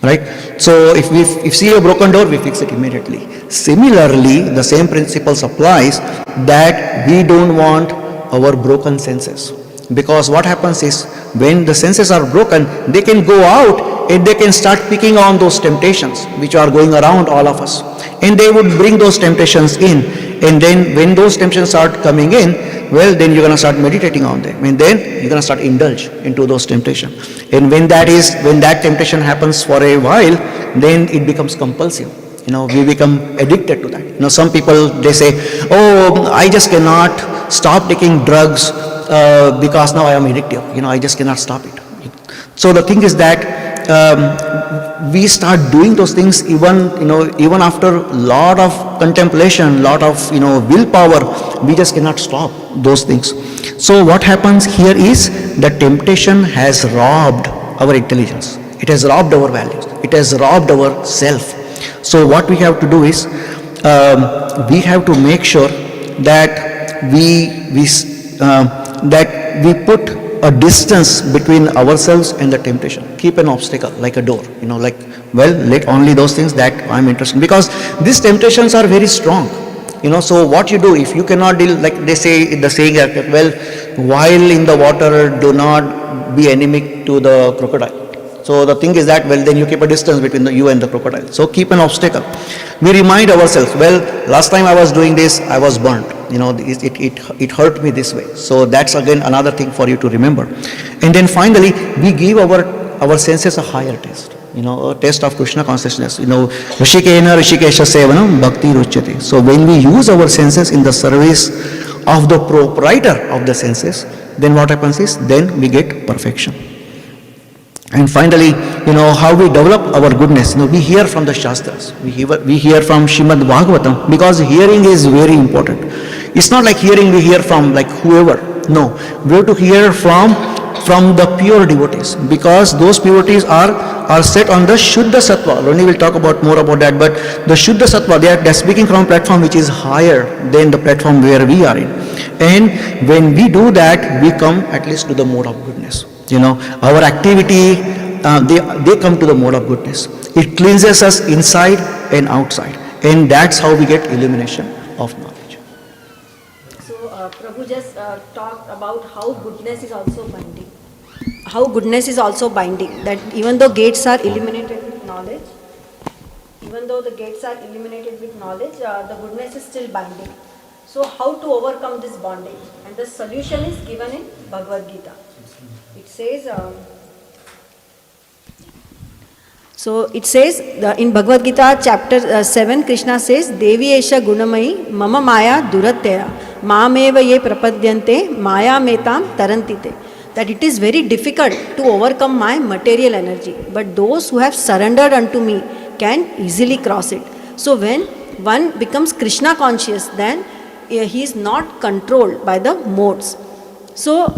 Speaker 2: right? So if we see a broken door, we fix it immediately. Similarly, the same principles applies, that we don't want our broken senses. Because what happens is, when the senses are broken, they can go out and they can start picking on those temptations which are going around all of us. And they would bring those temptations in. And then when those temptations start coming in, well, then you're going to start meditating on them. And then you're going to start indulge into those temptations. And when that temptation happens for a while, then it becomes compulsive. We become addicted to that. Some people, they say, oh, I just cannot stop taking drugs because now I am addictive. I just cannot stop it. So the thing is that we start doing those things even after lot of contemplation, lot of willpower, we just cannot stop those things. So what happens here is, the temptation has robbed our intelligence. It has robbed our values. It has robbed our self. So what we have to do is, we have to make sure that we put a distance between ourselves and the temptation. Keep an obstacle, like a door, let only those things that I'm interested in. Because these temptations are very strong. So what you do, if you cannot deal, like they say, the saying that, while in the water, do not be enemic to the crocodile. So the thing is that, then you keep a distance between you and the crocodile. So keep an obstacle. We remind ourselves, last time I was doing this, I was burnt. It hurt me this way. So that's again another thing for you to remember. And then finally, we give our senses a higher test. A test of Krishna consciousness. Rishikena Rishikesha Sevanam Bhakti Ruchyate. So when we use our senses in the service of the proprietor of the senses, then what happens is, then we get perfection. And finally, how we develop our goodness. We hear from the Shastras. We hear from Srimad Bhagavatam, because hearing is very important. It's not like we hear from like whoever. No, we have to hear from the pure devotees, because those devotees are set on the Shuddha Sattva. Roni will talk more about that, but the Shuddha Sattva, they are speaking from a platform which is higher than the platform where we are in. And when we do that, we come at least to the mode of goodness. Our activity, they come to the mode of goodness. It cleanses us inside and outside. And that's how we get illumination of knowledge.
Speaker 3: So, Prabhu just talked about how goodness is also binding. How goodness is also binding. That even though gates are illuminated with knowledge, the goodness is still binding. So, how to overcome this bondage? And the solution is given in Bhagavad Gita. It says, in Bhagavad Gita chapter 7, Krishna says, Devi Esha Gunamayi Mama Maya Duratteya Mameva Ye Prapadyante Maya Metam Tarantite. That it is very difficult to overcome my material energy, but those who have surrendered unto me can easily cross it. So when one becomes Krishna conscious, then he is not controlled by the modes. So,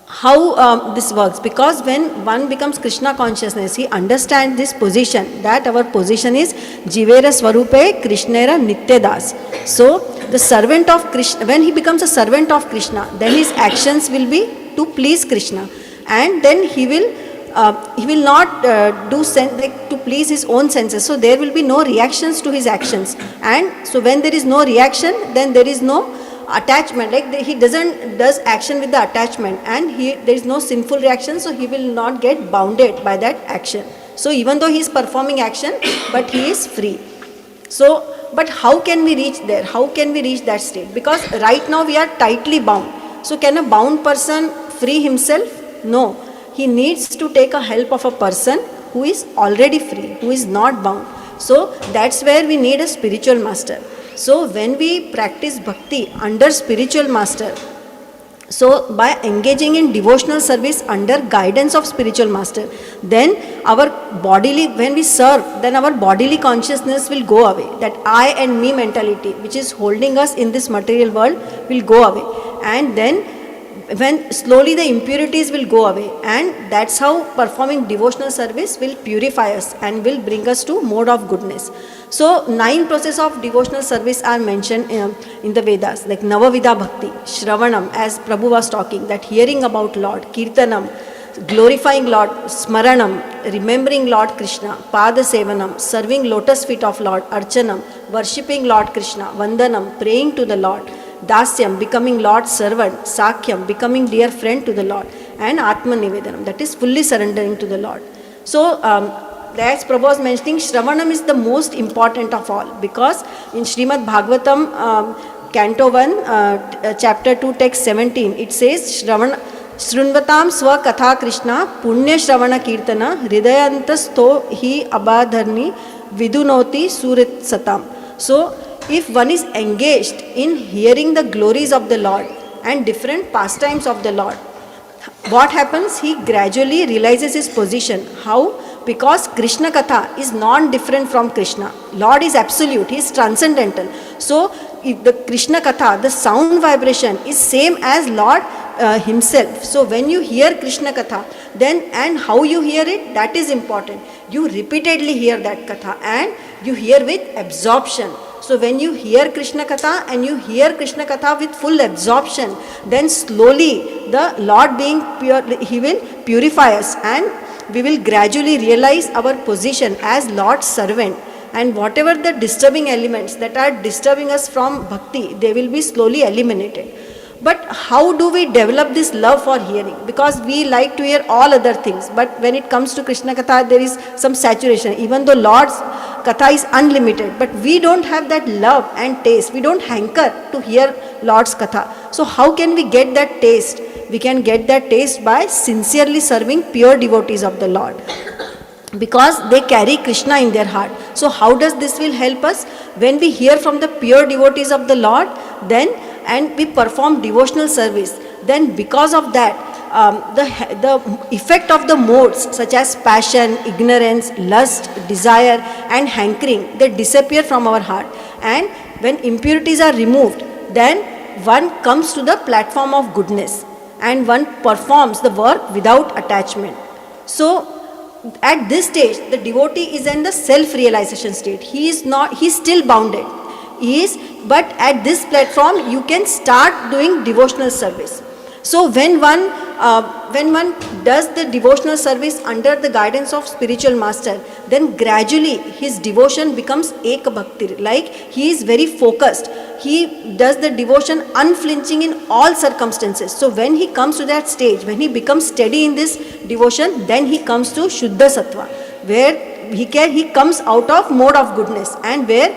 Speaker 3: how this works? Because when one becomes Krishna consciousness, he understands this position, that our position is Jivera Swarupe Krishnera Nityadas. So the servant of Krishna, when he becomes a servant of Krishna, then his actions will be to please Krishna. and then he will not like to please his own senses. So there will be no reactions to his actions, and so when there is no reaction, then there is no attachment. Like he does action with the attachment, and there is no sinful reaction, so he will not get bounded by that action. So even though he is performing action, but he is free. So, but how can we reach there? How can we reach that state? Because right now we are tightly bound. So can a bound person free himself? No. He needs to take a help of a person who is already free, who is not bound. So that's where we need a spiritual master. So when we practice bhakti under spiritual master, so by engaging in devotional service under guidance of spiritual master, then our bodily, when we serve, then our bodily consciousness will go away. That I and me mentality, which is holding us in this material world, will go away. And then when slowly the impurities will go away, and that's how performing devotional service will purify us and will bring us to mode of goodness. So 9 processes of devotional service are mentioned in the Vedas, like Navavida Bhakti, Shravanam, as Prabhu was talking, that hearing about Lord, Kirtanam, glorifying Lord, Smaranam, remembering Lord Krishna, Pada Sevanam, serving lotus feet of Lord, Archanam, worshipping Lord Krishna, Vandanam, praying to the Lord, Dasyam, becoming Lord's servant, Sakyam, becoming dear friend to the Lord, and Atma Nivedanam, that is fully surrendering to the Lord. So, as Prabhu was mentioning, Shravanam is the most important of all, because in Srimad Bhagavatam, Canto 1, Chapter 2, Text 17, it says, Shrunvatam Swa Katha Krishna, Punya Shravana Kirtana, Hridayantasto hi abadharni, Vidunoti Surit Satam. So, if one is engaged in hearing the glories of the Lord and different pastimes of the Lord, what happens? He gradually realizes his position. How? Because Krishna Katha is non-different from Krishna. Lord is absolute, he is transcendental. So, if the Krishna Katha, the sound vibration is same as Lord himself. So, when you hear Krishna Katha, then and how you hear it, that is important. You repeatedly hear that Katha and you hear with absorption. So when you hear Krishna Katha and you hear Krishna Katha with full absorption, then slowly the Lord being pure, he will purify us, and we will gradually realize our position as Lord's servant, and whatever the disturbing elements that are disturbing us from bhakti, they will be slowly eliminated. But how do we develop this love for hearing? Because we like to hear all other things, but when it comes to Krishna Katha, there is some saturation. Even though Lord's Katha is unlimited, but we don't have that love and taste. We don't hanker to hear Lord's Katha. So how can we get that taste? We can get that taste by sincerely serving pure devotees of the Lord, because they carry Krishna in their heart. So how does this will help us? When we hear from the pure devotees of the Lord, then and we perform devotional service, then because of that, the effect of the modes such as passion, ignorance, lust, desire and hankering, they disappear from our heart. And when impurities are removed, then one comes to the platform of goodness and one performs the work without attachment. So at this stage, the devotee is in the self-realization state. He is still bounded. But at this platform, you can start doing devotional service. So when one does the devotional service under the guidance of spiritual master, then gradually his devotion becomes ek bhakti. Like he is very focused. He does the devotion unflinching in all circumstances. So when he comes to that stage, when he becomes steady in this devotion, then he comes to Shuddha Sattva, where he comes out of mode of goodness, and where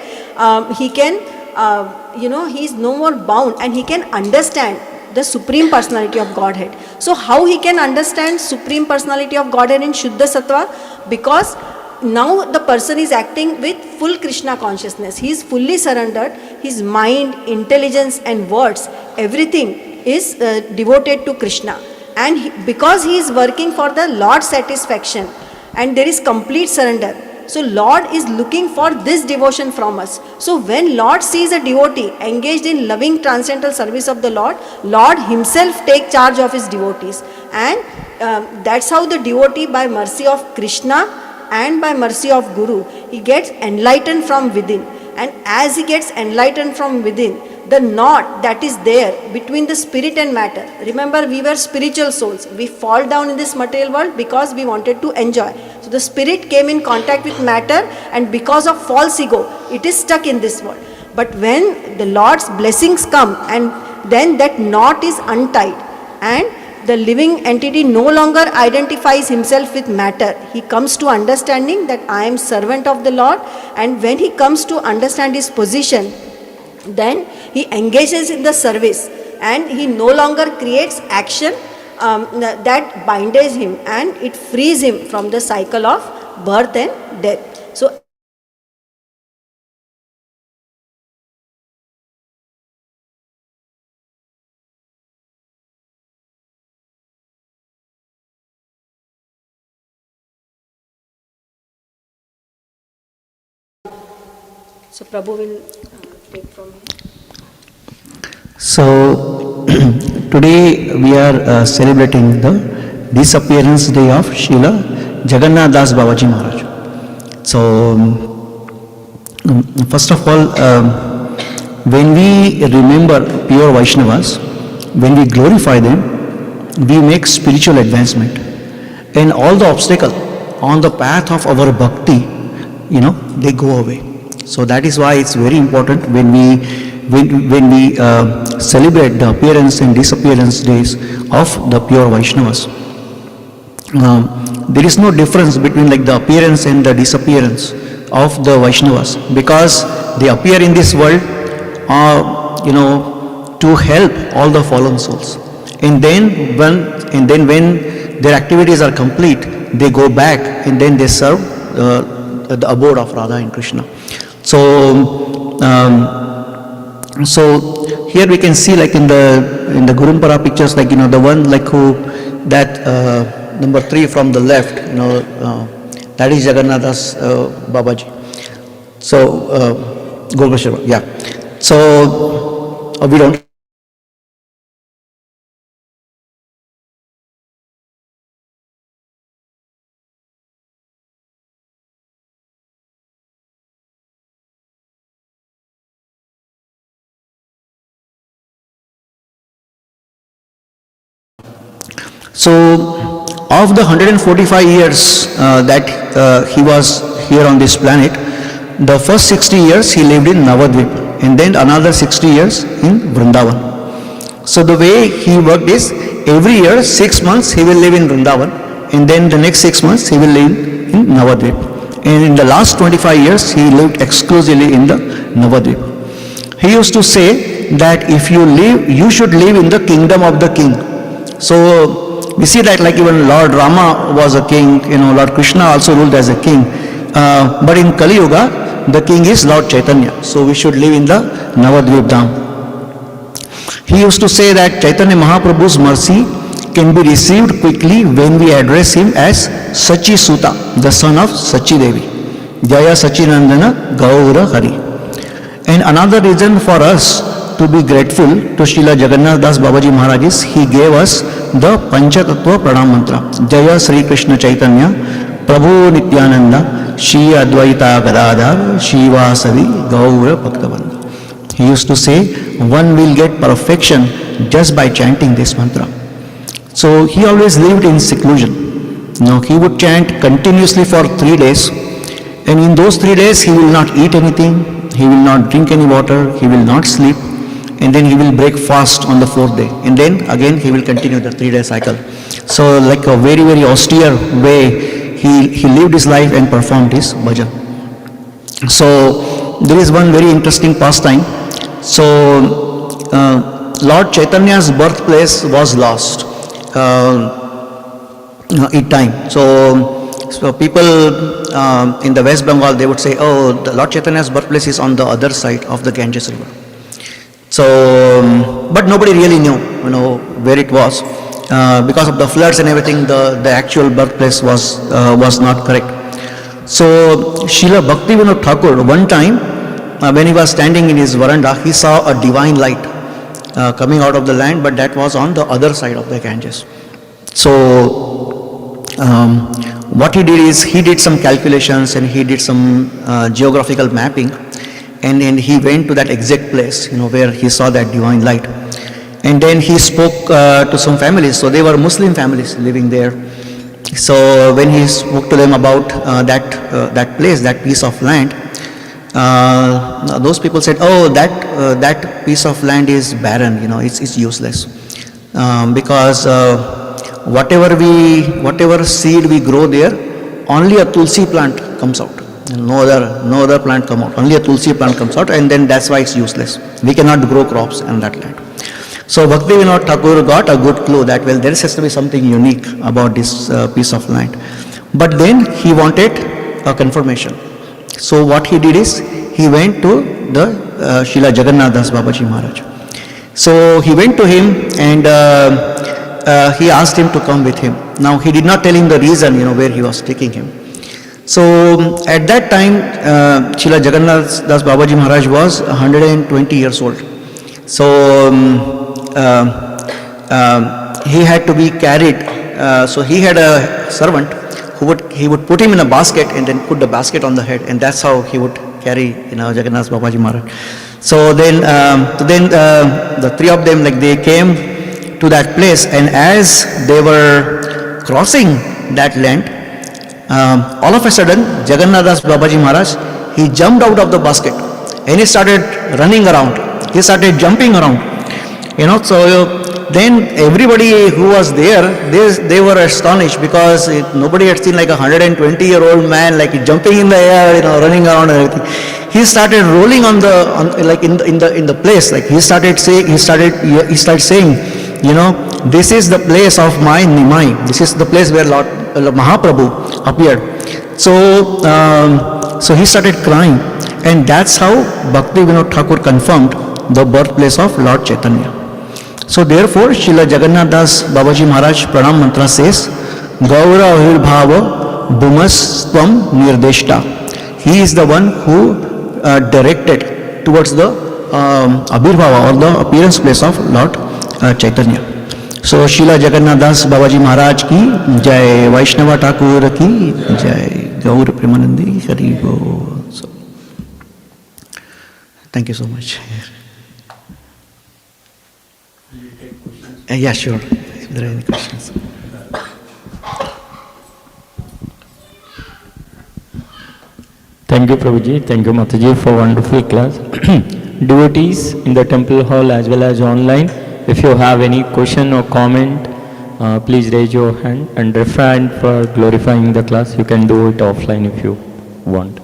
Speaker 3: he can, he is no more bound, and he can understand the Supreme Personality of Godhead. So how he can understand Supreme Personality of Godhead in Shuddha Sattva? Because now the person is acting with full Krishna consciousness. He is fully surrendered. His mind, intelligence and words, everything is devoted to Krishna. And because he is working for the Lord's satisfaction, and there is complete surrender, so Lord is looking for this devotion from us. So when Lord sees a devotee engaged in loving transcendental service of the Lord, Lord himself takes charge of his devotees. And that's how the devotee, by mercy of Krishna and by mercy of Guru, he gets enlightened from within. And as he gets enlightened from within, the knot that is there between the spirit and matter. Remember, we were spiritual souls. We fall down in this material world because we wanted to enjoy. So the spirit came in contact with matter, and because of false ego, it is stuck in this world. But when the Lord's blessings come, and then that knot is untied, and the living entity no longer identifies himself with matter. He comes to understanding that I am servant of the Lord, and when he comes to understand his position, then he engages in the service, and he no longer creates action that binds him, and it frees him from the cycle of birth and death. So Prabhu will take from here.
Speaker 2: So today we are celebrating the disappearance day of Srila Jagannath Das Babaji Maharaj. So first of all, when we remember pure Vaishnavas, when we glorify them, we make spiritual advancement, and all the obstacles on the path of our bhakti, they go away. So that is why it's very important when we celebrate the appearance and disappearance days of the pure Vaishnavas. There is no difference between like the appearance and the disappearance of the Vaishnavas, because they appear in this world, to help all the fallen souls. And then when their activities are complete, they go back and then they serve the abode of Radha and Krishna. So here we can see like in the Gurumpara pictures, like the one like who that number 3 from the left, that is Jagannathas Babaji. So Gopeshwar, yeah. So we don't. So, of the 145 years that he was here on this planet, the first 60 years he lived in Navadvip, and then another 60 years in Vrindavan. So the way he worked is, every year 6 months he will live in Vrindavan, and then the next 6 months he will live in Navadvip. And in the last 25 years he lived exclusively in the Navadvip. He used to say that if you live, you should live in the kingdom of the king. So we see that like even Lord Rama was a king, Lord Krishna also ruled as a king. But in Kali Yuga, the king is Lord Chaitanya. So we should live in the Navadvip Dham. He used to say that Chaitanya Mahaprabhu's mercy can be received quickly when we address him as Sachi Suta, the son of Sachi Devi. Jaya Sachinandana Gaura Hari. And another reason for us to be grateful to Srila Jagannath Das Babaji Maharaj is he gave us the Panchatattva Pranam Mantra. Jaya Sri Krishna Chaitanya Prabhu Nityananda Shri Advaita Gadadhar Shivasadi Gaura Bhaktavanda. He used to say one will get perfection just by chanting this mantra. So he always lived in seclusion. He would chant continuously for 3 days, and in those 3 days he will not eat anything, he will not drink any water, he will not sleep, and then he will break fast on the 4th day, and then again he will continue the 3-day cycle. So like a very, very austere way he lived his life and performed his bhajan. So there is one very interesting pastime. So Lord Chaitanya's birthplace was lost in time. So people in the West Bengal, they would say, oh, the Lord Chaitanya's birthplace is on the other side of the Ganges river. So, but nobody really knew, where it was. Because of the floods and everything, the actual birthplace was not correct. So, Srila Bhaktivinoda Thakur, one time, when he was standing in his veranda, he saw a divine light coming out of the land, but that was on the other side of the Ganges. So, what he did is, he did some calculations and he did some geographical mapping, And then he went to that exact place, where he saw that divine light. And then he spoke to some families. So they were Muslim families living there. So when he spoke to them about that place, that piece of land, those people said, "Oh, that piece of land is barren. It's useless because whatever seed we grow there, only a tulsi plant comes out. No other plant come out. Only a tulsi plant comes out, and then that's why it's useless. We cannot grow crops on that land." So Bhaktivinoda Thakur got a good clue that, well, there has to be something unique about this piece of land. But then he wanted a confirmation. So what he did is, he went to the Srila Jagannath Das Babaji Maharaj. So he went to him and he asked him to come with him. Now he did not tell him the reason, where he was taking him. So at that time, Srila Jagannath Das Babaji Maharaj was 120 years old. So he had to be carried. So he had a servant he would put him in a basket and then put the basket on the head, and that's how he would carry Jagannath Babaji Maharaj. So then the three of them, they came to that place, and as they were crossing that land, all of a sudden Jagannath Das Babaji Maharaj, he jumped out of the basket and he started running around. He started jumping around. So then everybody who was there, they were astonished, because nobody had seen like a 120-year-old man jumping in the air, running around and everything. He started rolling in the place. He started saying, this is the place of my Nimai. This is the place where Lord Mahaprabhu appeared. So he started crying, and that's how Bhaktivinoda Thakur confirmed the birthplace of Lord Chaitanya. So therefore, Srila Jagannath Das Babaji Maharaj Pranam Mantra says, Gaura Ahir Bhava Bhumas Tvam Nirdeshta. He is the one who directed towards the Abhirbhava, or the appearance place of Lord Chaitanya. So Srila Jagannath Das Babaji Maharaj ki Jai, Vaishnava Thakur ki Jai, Gaur Premanandi Hari Bol. So, thank you so much. Yeah, sure. If there are any questions.
Speaker 1: Thank you, Prabhuji. Thank you, Mataji, for wonderful class. Devotees in the temple hall as well as online, if you have any question or comment, please raise your hand and refrain for glorifying the class. You can do it offline if you want.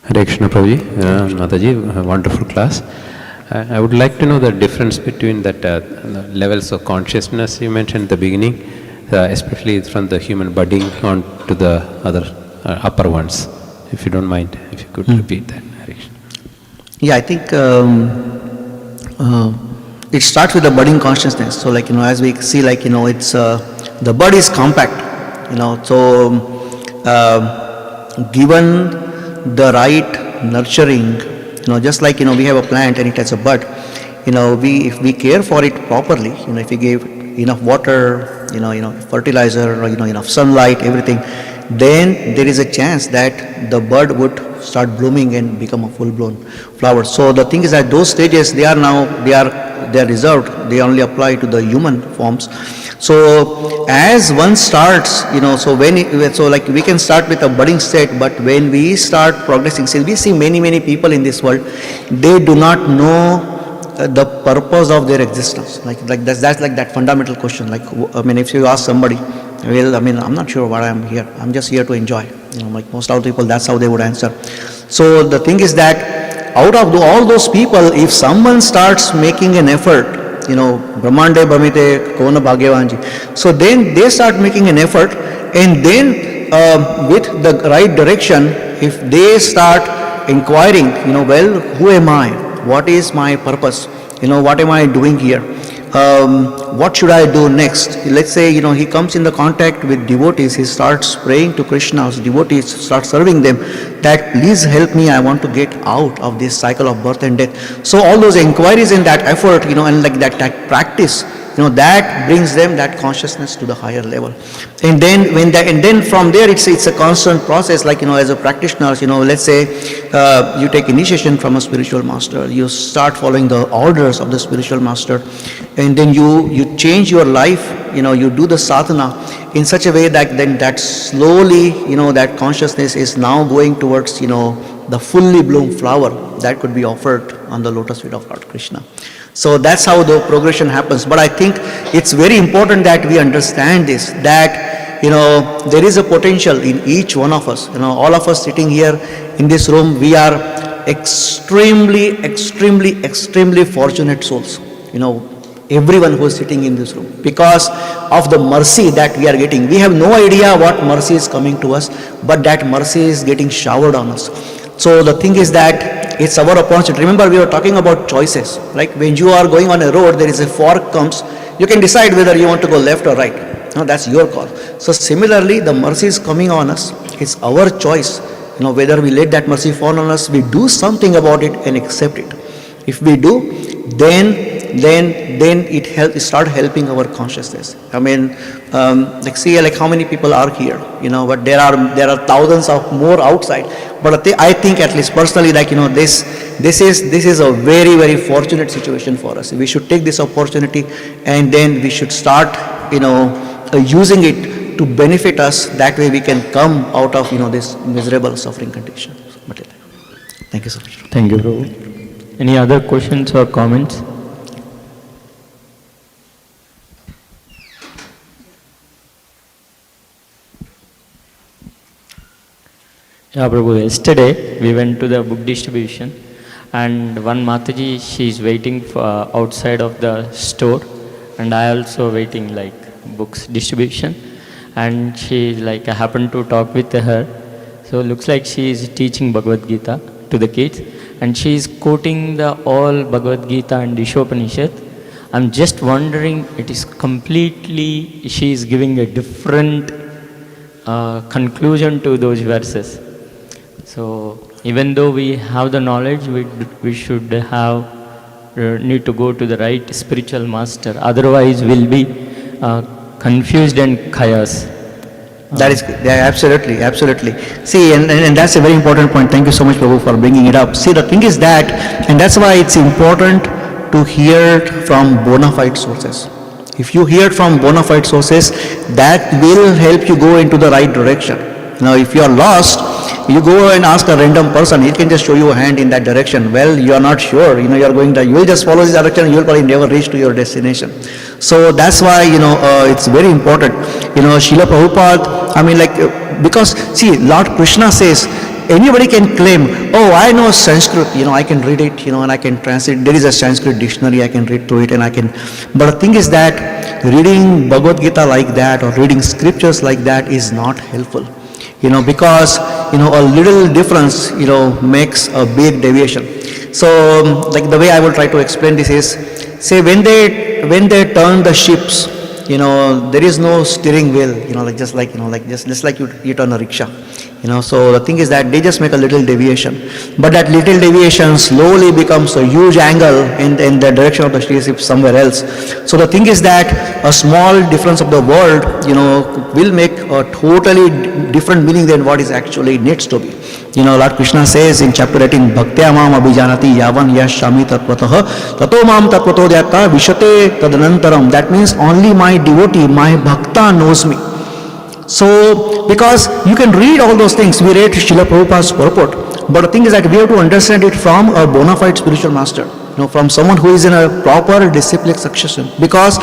Speaker 4: Hare Krishna Prabhuji, Mataji, wonderful class. I would like to know the difference between that levels of consciousness you mentioned at the beginning, especially from the human budding on to the other upper ones. If you don't mind, if you could repeat that. Hare Krishna.
Speaker 2: Yeah, I think it starts with the budding consciousness. So as we see, it's the bud is compact, so given the right nurturing, just like we have a plant and it has a bud, if we care for it properly, if we give enough water, fertilizer, or enough sunlight, everything, then there is a chance that the bud would start blooming and become a full-blown flower. So the thing is that those stages, they are reserved. They only apply to the human forms. So as one starts, so we can start with a budding state, but when we start progressing, see, we see many people in this world, they do not know the purpose of their existence. That's like that fundamental question. If you ask somebody, well, I'm not sure why I'm here. I'm just here to enjoy. Most other people, that's how they would answer. So the thing is that out of all those people, if someone starts making an effort, Brahmande Bhamite Kona Bhagyavanji, so then they start making an effort, and then with the right direction, if they start inquiring, well, who am I? What is my purpose? What am I doing here? What should I do next? Let's say, he comes in the contact with devotees, he starts praying to Krishna's devotees, start serving them, that please help me, I want to get out of this cycle of birth and death. So all those inquiries and that effort, and that practice, that brings them that consciousness to the higher level. And then from there it's a constant process, like, as a practitioner, let's say you take initiation from a spiritual master, you start following the orders of the spiritual master, and then you change your life, you do the sadhana in such a way that then that slowly, that consciousness is now going towards, the fully bloomed flower that could be offered on the lotus feet of Lord Krishna. So that's how the progression happens. But I think it's very important that we understand this, that, there is a potential in each one of us. All of us sitting here in this room, we are extremely fortunate souls. Everyone who is sitting in this room, because of the mercy that we are getting. We have no idea what mercy is coming to us, but that mercy is getting showered on us. So the thing is that it's our opportunity. Remember, we were talking about choices. Like when you are going on a road, there is a fork comes, you can decide whether you want to go left or right. That's your call. So similarly, the mercy is coming on us. It's our choice, whether we let that mercy fall on us, we do something about it and accept it. If we do, then it start helping our consciousness. See, like how many people are here, but there are thousands of more outside. But I think, at least personally, like, this is a very, very fortunate situation for us. We should take this opportunity, and then we should start, using it to benefit us. That way we can come out of, this miserable suffering condition. Thank you so much.
Speaker 1: Thank you, Prabhu. Any other questions or comments? Yeah, Prabhu, yesterday we went to the book distribution, and one Mataji, she is waiting for outside of the store, and I also waiting like books distribution, and she like, I happened to talk with her, so looks like she is teaching Bhagavad Gita to the kids, and she is quoting the all Bhagavad Gita and Ishopanishad. I'm just wondering, it is completely, she is giving a different conclusion to those verses. So even though we have the knowledge, we should have need to go to the right spiritual master. Otherwise, we'll be confused and chaos.
Speaker 2: That is, yeah, absolutely. See, and that's a very important point. Thank you so much, Prabhu, for bringing it up. See, the thing is that, and that's why it's important to hear from bona fide sources. If you hear from bona fide sources, that will help you go into the right direction. Now, if you are lost, you go and ask a random person, he can just show you a hand in that direction. Well, you are not sure, you are going to, you will just follow this direction, you will probably never reach to your destination. So that's why, it's very important. Srila Prabhupada, because see, Lord Krishna says, anybody can claim, oh, I know Sanskrit, I can read it, and I can translate. There is a Sanskrit dictionary, I can read through it, and I can. But the thing is that reading Bhagavad Gita like that, or reading scriptures like that, is not helpful. Because, a little difference, makes a big deviation. So, like the way I will try to explain this is, say when they turn the ships, there is no steering wheel, just like you turn a rickshaw. So the thing is that they just make a little deviation, but that little deviation slowly becomes a huge angle in the direction of the ship somewhere else. So the thing is that a small difference of the word, will make a totally different meaning than what is actually needs to be. Lord Krishna says in chapter 18, Bhaktya mam abhijanati yavan yashami tatvatah tato mam tatvato dhyata vishate tadanantaram. That means only my devotee, my bhakta knows me. So, because you can read all those things, we read Srila Prabhupada's purport, but the thing is that we have to understand it from a bona fide spiritual master, from someone who is in a proper disciplic succession, because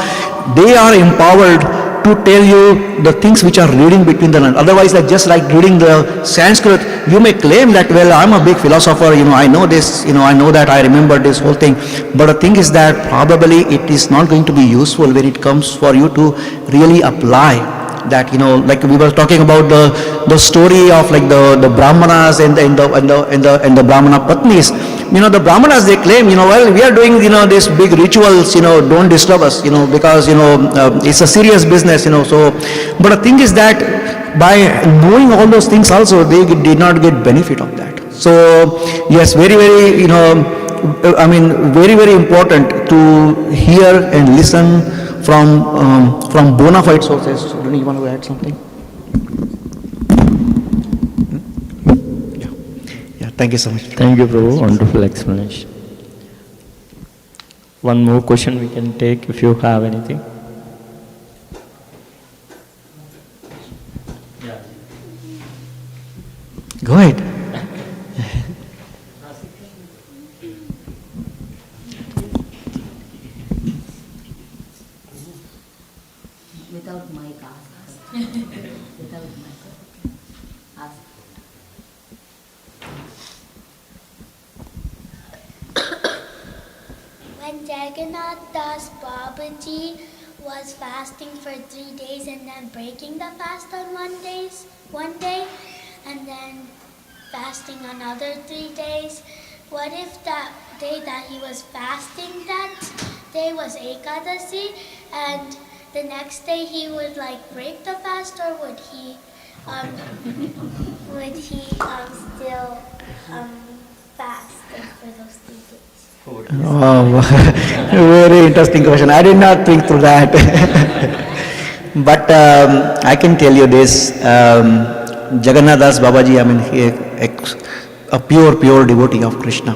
Speaker 2: they are empowered to tell you the things which are reading between the lines. Otherwise, just like reading the Sanskrit, you may claim that, well, I'm a big philosopher, I know this, I know that, I remember this whole thing. But the thing is that probably it is not going to be useful when it comes for you to really apply that, like we were talking about the story of like the Brahmanas and the Brahmana Patnis. The Brahmanas, they claim, well, we are doing, these big rituals, don't disturb us, because, it's a serious business, so, but the thing is that by knowing all those things also, they did not get benefit of that. So, yes, very, very, very, very important to hear and listen from bona fide sources. Do you want to add something? Yeah, thank you so much.
Speaker 1: Thank you, Prabhu. Wonderful explanation. One more question we can take if you have anything.
Speaker 2: Go ahead.
Speaker 5: Without mic, ask. Without mic, ask.
Speaker 6: When Jagannath Das Babaji was fasting for 3 days and then breaking the fast on one day, and then fasting another 3 days, what if that day that he was fasting, that day was Ekadasi, and the next day he would like break the fast, or would he still fast for those 3 days?
Speaker 2: Oh, very interesting question. I did not think through that. But I can tell you this. Jagannath Das Babaji, I mean, he a pure devotee of Krishna.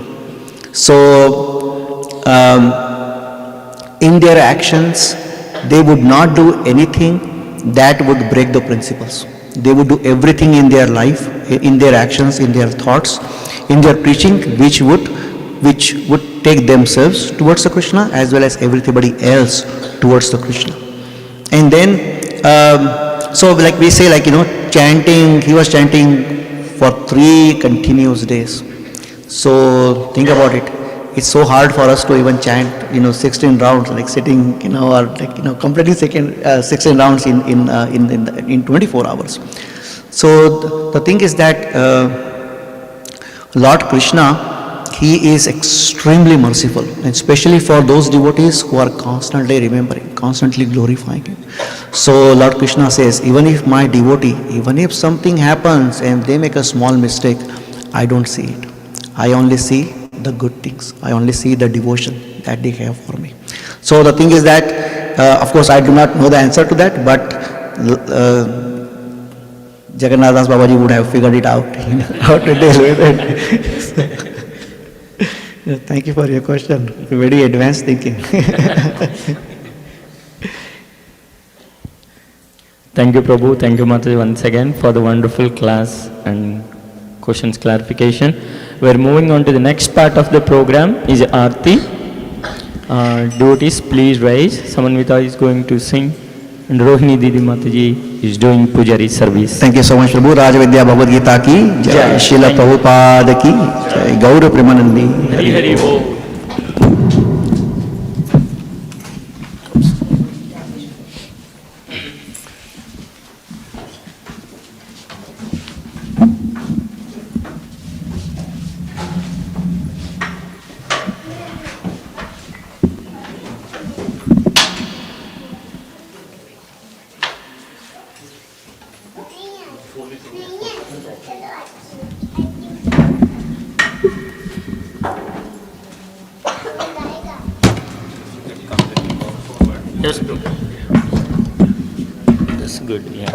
Speaker 2: So, in their actions, they would not do anything that would break the principles. They would do everything in their life, in their actions, in their thoughts, in their preaching, which would take themselves towards the Krishna as well as everybody else towards the Krishna. And then, so like we say, like, chanting, he was chanting for 3 continuous days. So think about it. It's so hard for us to even chant, 16 rounds, like sitting, or like, completing 16 rounds in 24 hours. So the thing is that Lord Krishna, he is extremely merciful, and especially for those devotees who are constantly remembering, constantly glorifying him. So Lord Krishna says, even if my devotee, even if something happens and they make a small mistake, I don't see it. I only see the good things. I only see the devotion that they have for me. So the thing is that, of course, I do not know the answer to that, but Jagannath Das Babaji would have figured it out, how to deal with it. Thank you for your question. Very advanced thinking.
Speaker 1: Thank you, Prabhu. Thank you, Mataji, once again for the wonderful class and questions clarification. We're moving on to the next part of the program, is Arati. Devotees, please rise. Samanvita is going to sing, and Rohini Didi Mataji is doing Pujari service.
Speaker 2: Thank you so much, Prabhu. Raj Vidya Bhagavad Gita ki jai, Srila Prabhupada ki jai, Gaura Premanandi.
Speaker 1: Hari Hari Bo. Just do. That's good, yeah.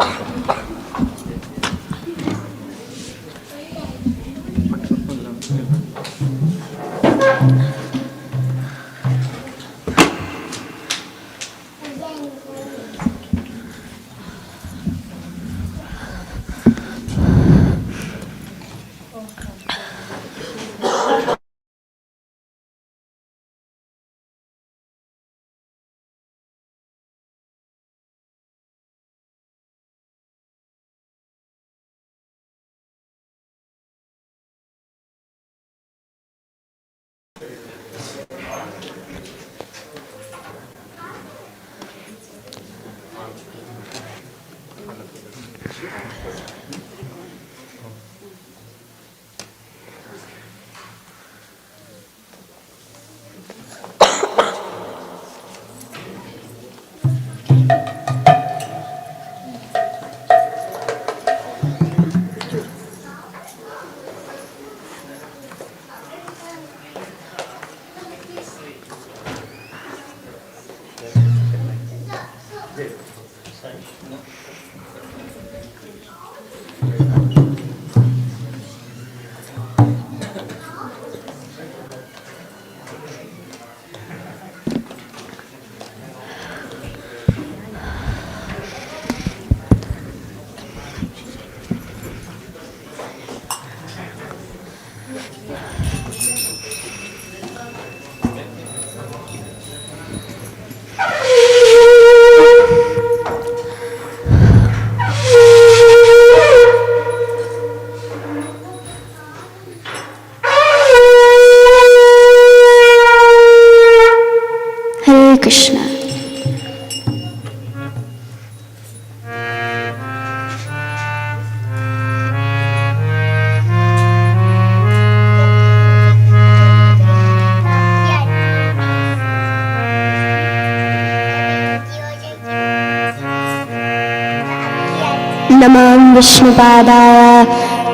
Speaker 7: नमः विष्णुपादाय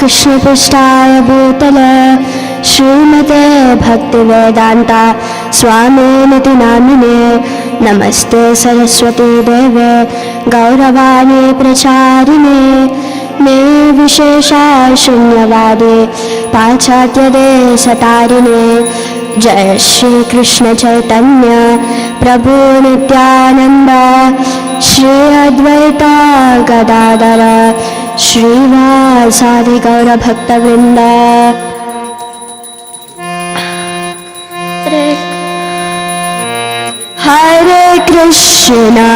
Speaker 7: कृष्णपृष्ठाय भूतले श्रीमते भक्तिवेदान्ता स्वामिनिति नामिने नमस्ते सरस्वती देवे गौरवाणी प्रचारिणे निर्विशेषा शून्यवादे पाश्चात्यदेशतारिणे जय श्री कृष्ण चैतन्य प्रभु नित्यानंद श्री अद्वैत गदाधर श्रीवासादि गौर भक्तवृंद। हरे कृष्णा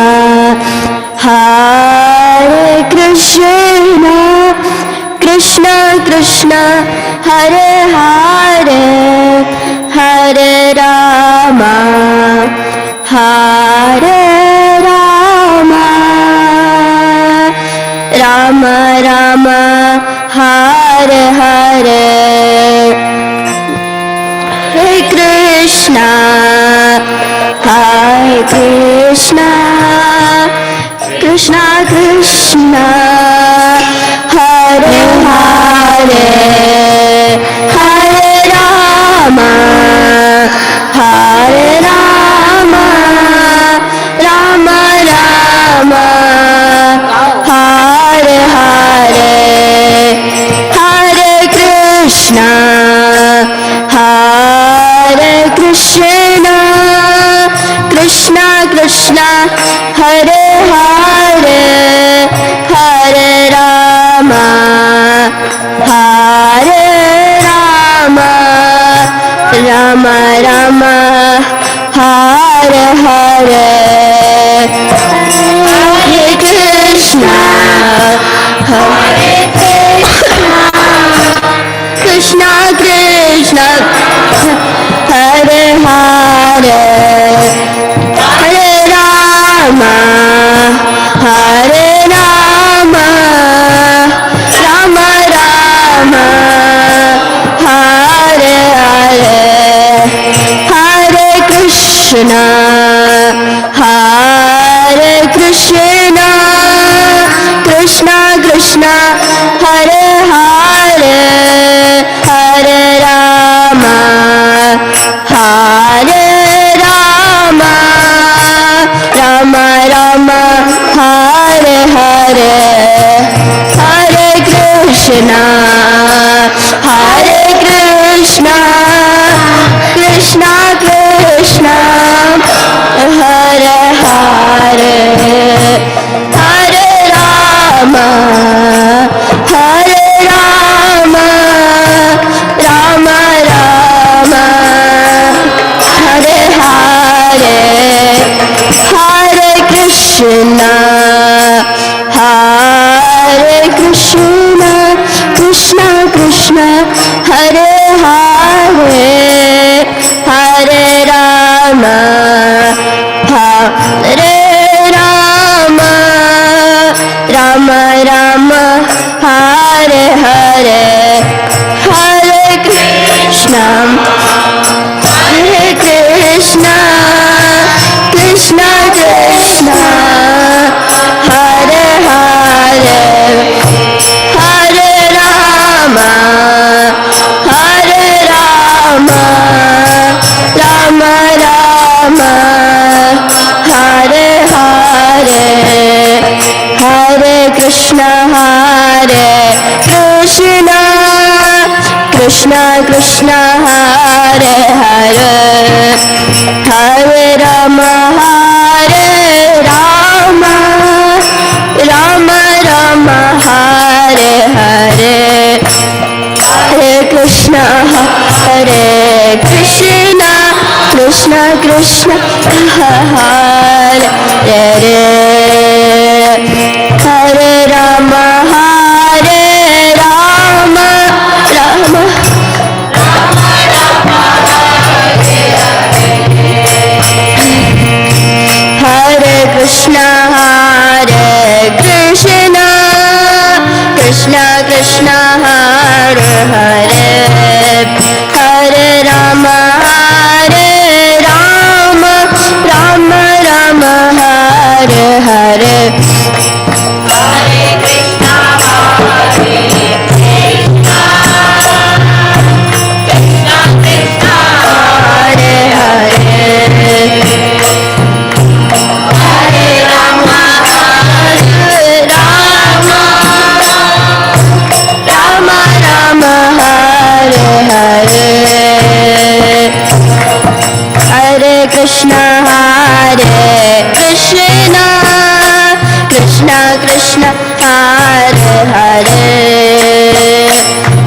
Speaker 7: हरे कृष्णा कृष्ण कृष्ण हरे हरे हरे राम हरे राम राम राम हरे हरे। हरे कृष्णा कृष्णा कृष्णा हरे हरे हरे राम राम राम हरे हरे। हरे कृष्णा कृष्णा कृष्णा हरे हरे हरे राम राम राम हरे हरे। हरे कृष्णा कृष्णा कृष्णा हरे हरे हरे राम राम राम हरे हरे। हरे कृष्णा कृष्णा कृष्णा हरे हरे हरे राम राम राम हरे हरे। हरे कृष्णा कृष्णा कृष्णा हरे हरे हरे राम राम राम हरे हरे। हरे कृष्णा कृष्णा कृष्णा हरे हरे हरे राम राम राम हरे हरे। हरे कृष्णा कृष्णा कृष्णा हरे हरे हरे राम राम राम हरे हरे। हरे कृष्णा कृष्णा कृष्णा हरे हरे हरे राम राम राम हरे हरे। हरे कृष्णा कृष्णा कृष्णा हरे हरे हरे राम राम हरे कृष्णा कृष्णा कृष्णा हरे हरे हरे राम राम राम हरे Krishna Krishna Hare Hare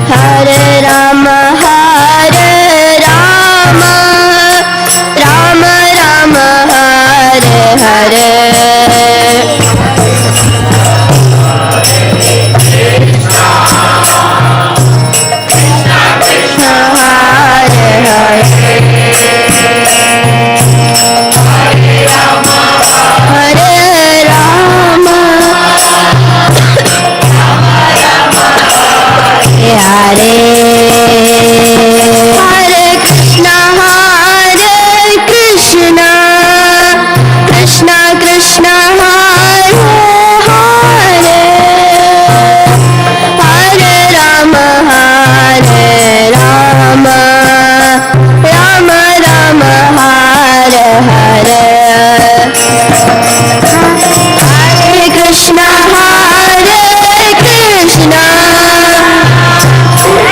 Speaker 7: Hare Rama Hare Rama Rama Rama Hare Hare Krishna Hare Hare Hare Rama Hare Hare Krishna Krishna Krishna Hare Hare Hare Rama Rama Rama Hare Hare Hare Krishna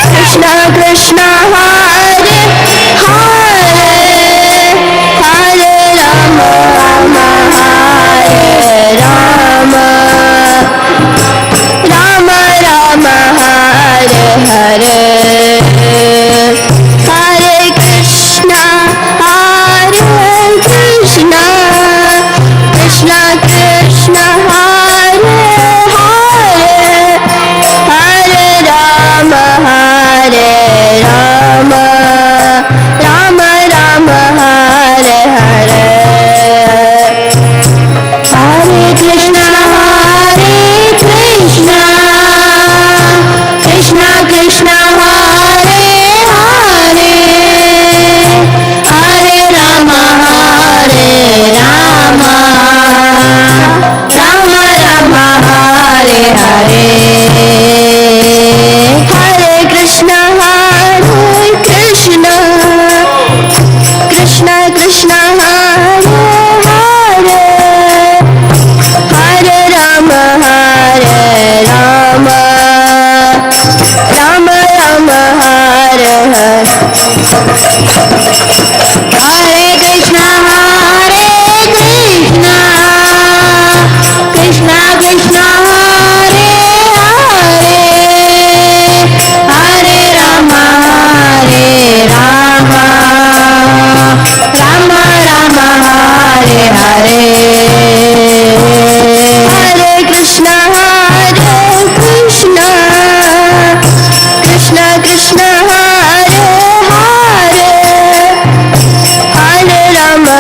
Speaker 7: Krishna Krishna Hare Hare Hare Rama Hare Rama Rama Rama Hare Hare Hare Krishna Krishna Krishna Krishna Hare Hare Hare Rama Rama Rama Rama Hare Hare Hare Krishna Krishna Krishna Krishna Hare Hare Hare Rama Rama Rama Rama Hare Hare Hare Krishna Krishna Krishna Krishna Hare Hare Hare Rama Rama Rama Rama Hare Hare Hare Krishna Krishna Krishna Hare Hare Hare Rama Rama Rama Rama Hare Hare Hare Krishna Krishna Krishna Hare Hare Hare Rama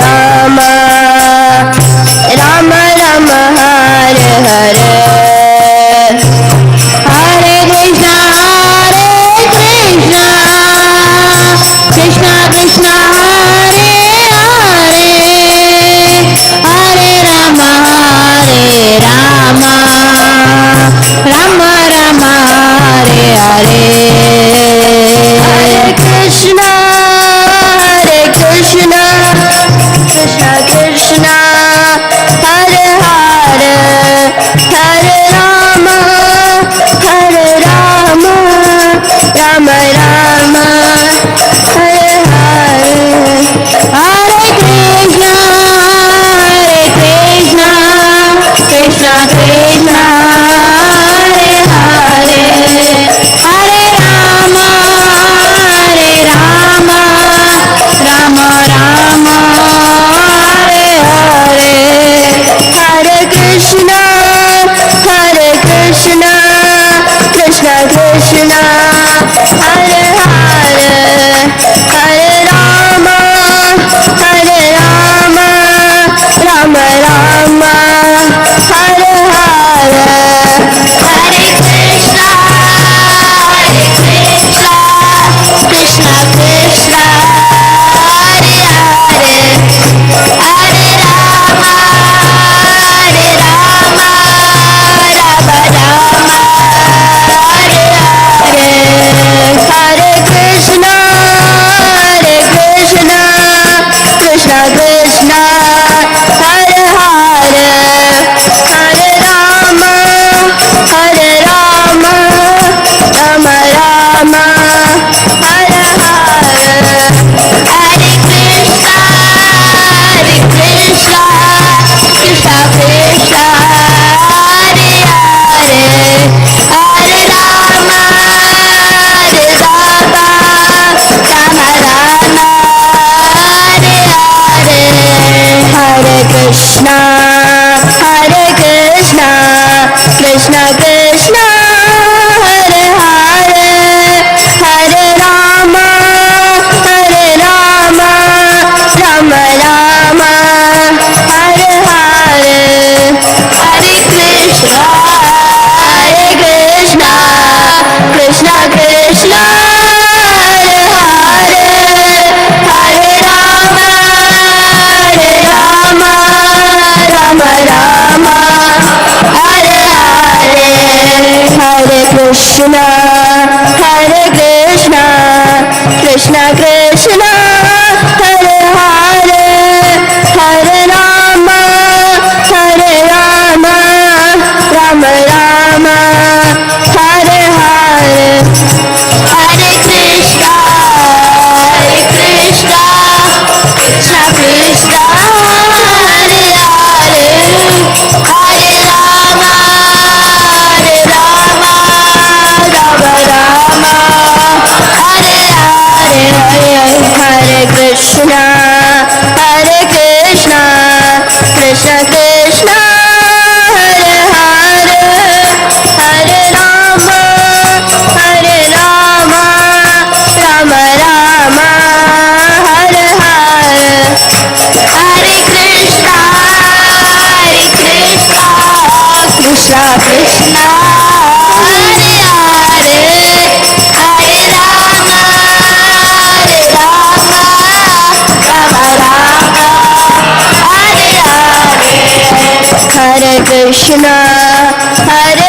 Speaker 7: Rama Rama Rama Hare Hare Hare Krishna Krishna Krishna Hare Hare Hare Rama Rama Rama Rama Hare Hare Hare Krishna Krishna Krishna Hare Hare Hare Rama Rama Rama Hare Hare Hare Krishna Krishna Krishna Hare Hare Hare Rama Rama Rama Hare Hare Hare Krishna Krishna Krishna Hare Hare Hare Rama Rama Rama Hare Hare Krishna Hare Hare Hare Rama Hare Rama Rama Rama Hare Hare Hare Krishna Krishna Krishna Hare Hare Hare Rama Rama Rama Hare Hare Hare Krishna Krishna Krishna Hare Hare Hare Rama Rama Rama Hare Hare Hare Krishna Krishna Krishna Hare Hare Hare Rama Rama Rama Hare Hare Hare Krishna Krishna Krishna Hare Hare Hare Rama Rama Hare Hare Hare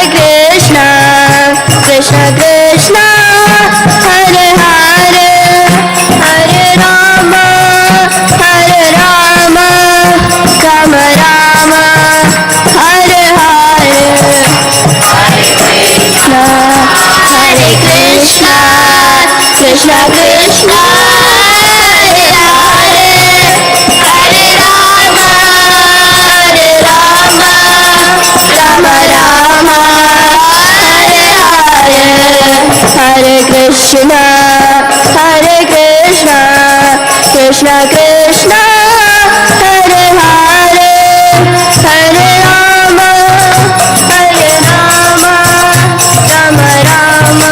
Speaker 7: Krishna Krishna Krishna Hare Hare Hare Rama Rama Hare Hare Hare Krishna Krishna Krishna Hare Hare Hare Rama Hare Krishna Krishna Krishna Hare Hare Hare Rama Rama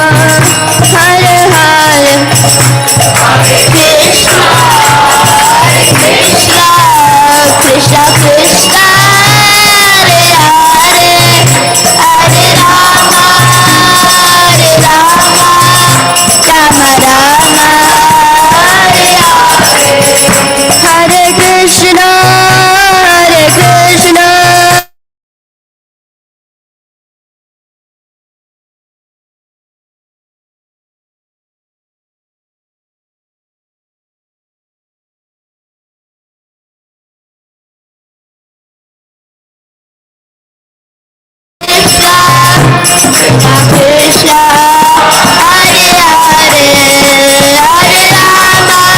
Speaker 7: Hare Hare Hare Krishna Krishna Krishna Hare Hare Hare Rama Rama Hare Hare Hare Krishna Krishna Krishna Hare Hare Hare Rama Rama Hare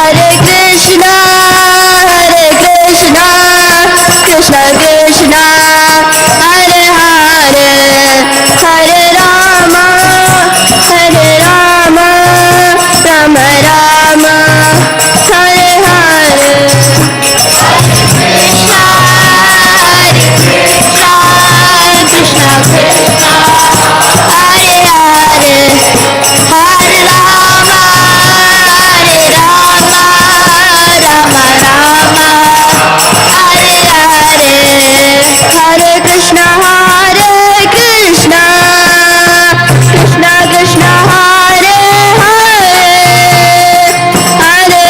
Speaker 7: Hare Krishna Krishna Krishna Hare Hare Hare Rama Hare Krishna Krishna Hare Hare Hare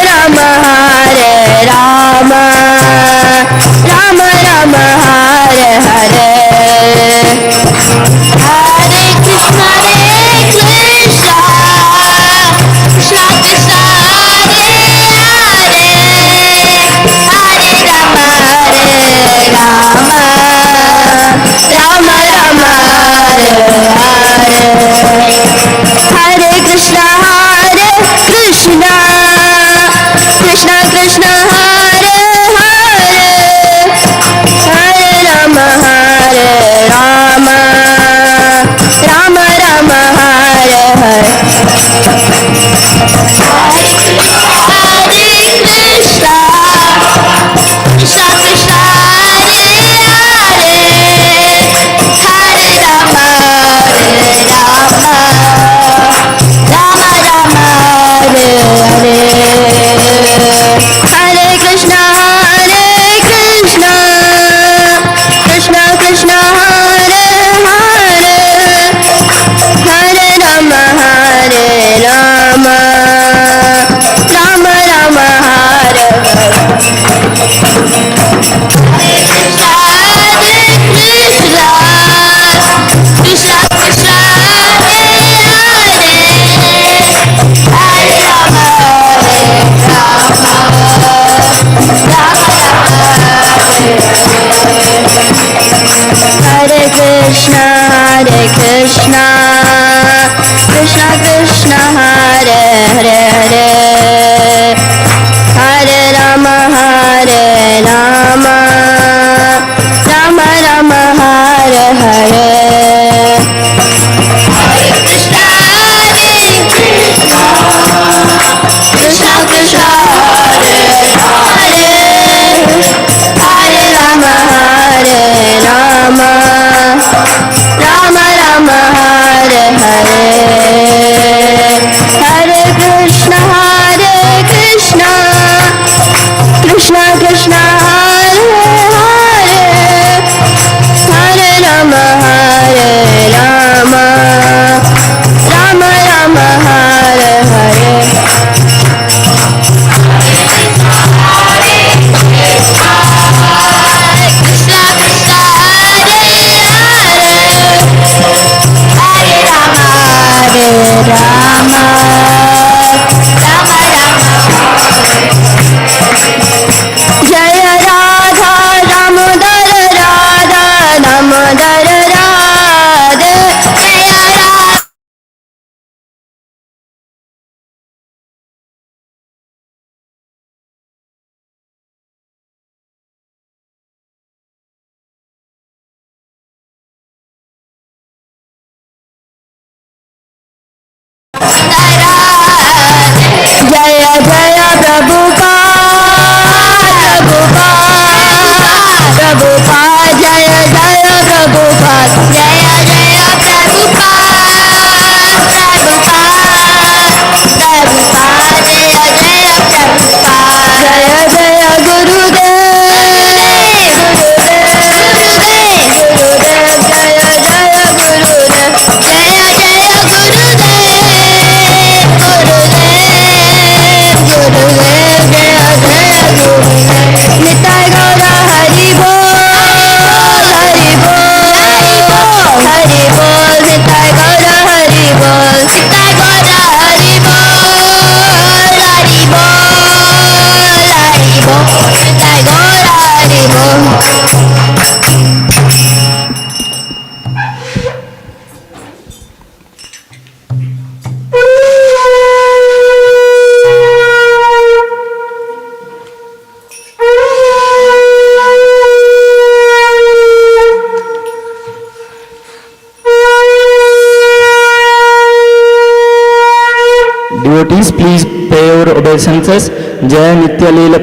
Speaker 1: Devotees, please pay your obeisances. Jaya Nityalila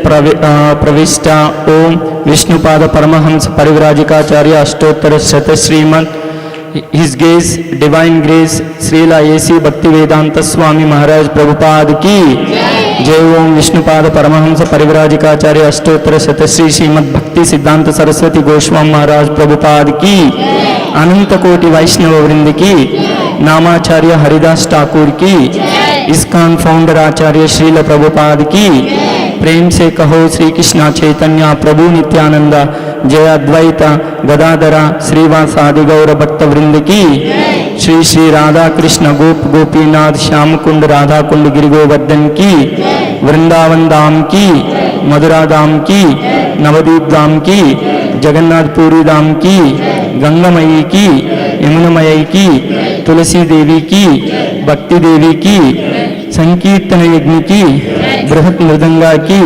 Speaker 1: Pravishta Om Vishnupada Paramahams Parivrajikacharya Ashtottara Shata Srimad His Grace, Divine Grace, Srila A.C. Bhaktivedanta Swami Maharaj Prabhupada ki Jai Om Vishnupada Paramahamsa Parivrajikacharya Ashtottara Shata Srimad Bhakti Siddhanta Saraswati Goswami Maharaj Prabhupada ki Ananta Koti Vaishnava Vrind ki Namacharya Haridas Thakur की इसकान founder आचार्य श्रील प्रभुपाद की प्रेम से कहो श्री कृष्णा चैतन्य प्रभु नित्यानंद जय अद्वैत गदाधरा श्रीवासादि गौर भक्त वृंद की श्री श्री राधा कृष्ण गोप गोपीनाथ श्याम कुंड राधा कुंड गिरिगोवर्धन की वृंदावन धाम की मधुरा धाम की नवदीप धाम की जगन्नाथपुरी धाम की गंगामयी की यमुनामयी की तुलसी देवी की भक्ति देवी की संकीर्तन यज्ञ की बृहत मृदंगा की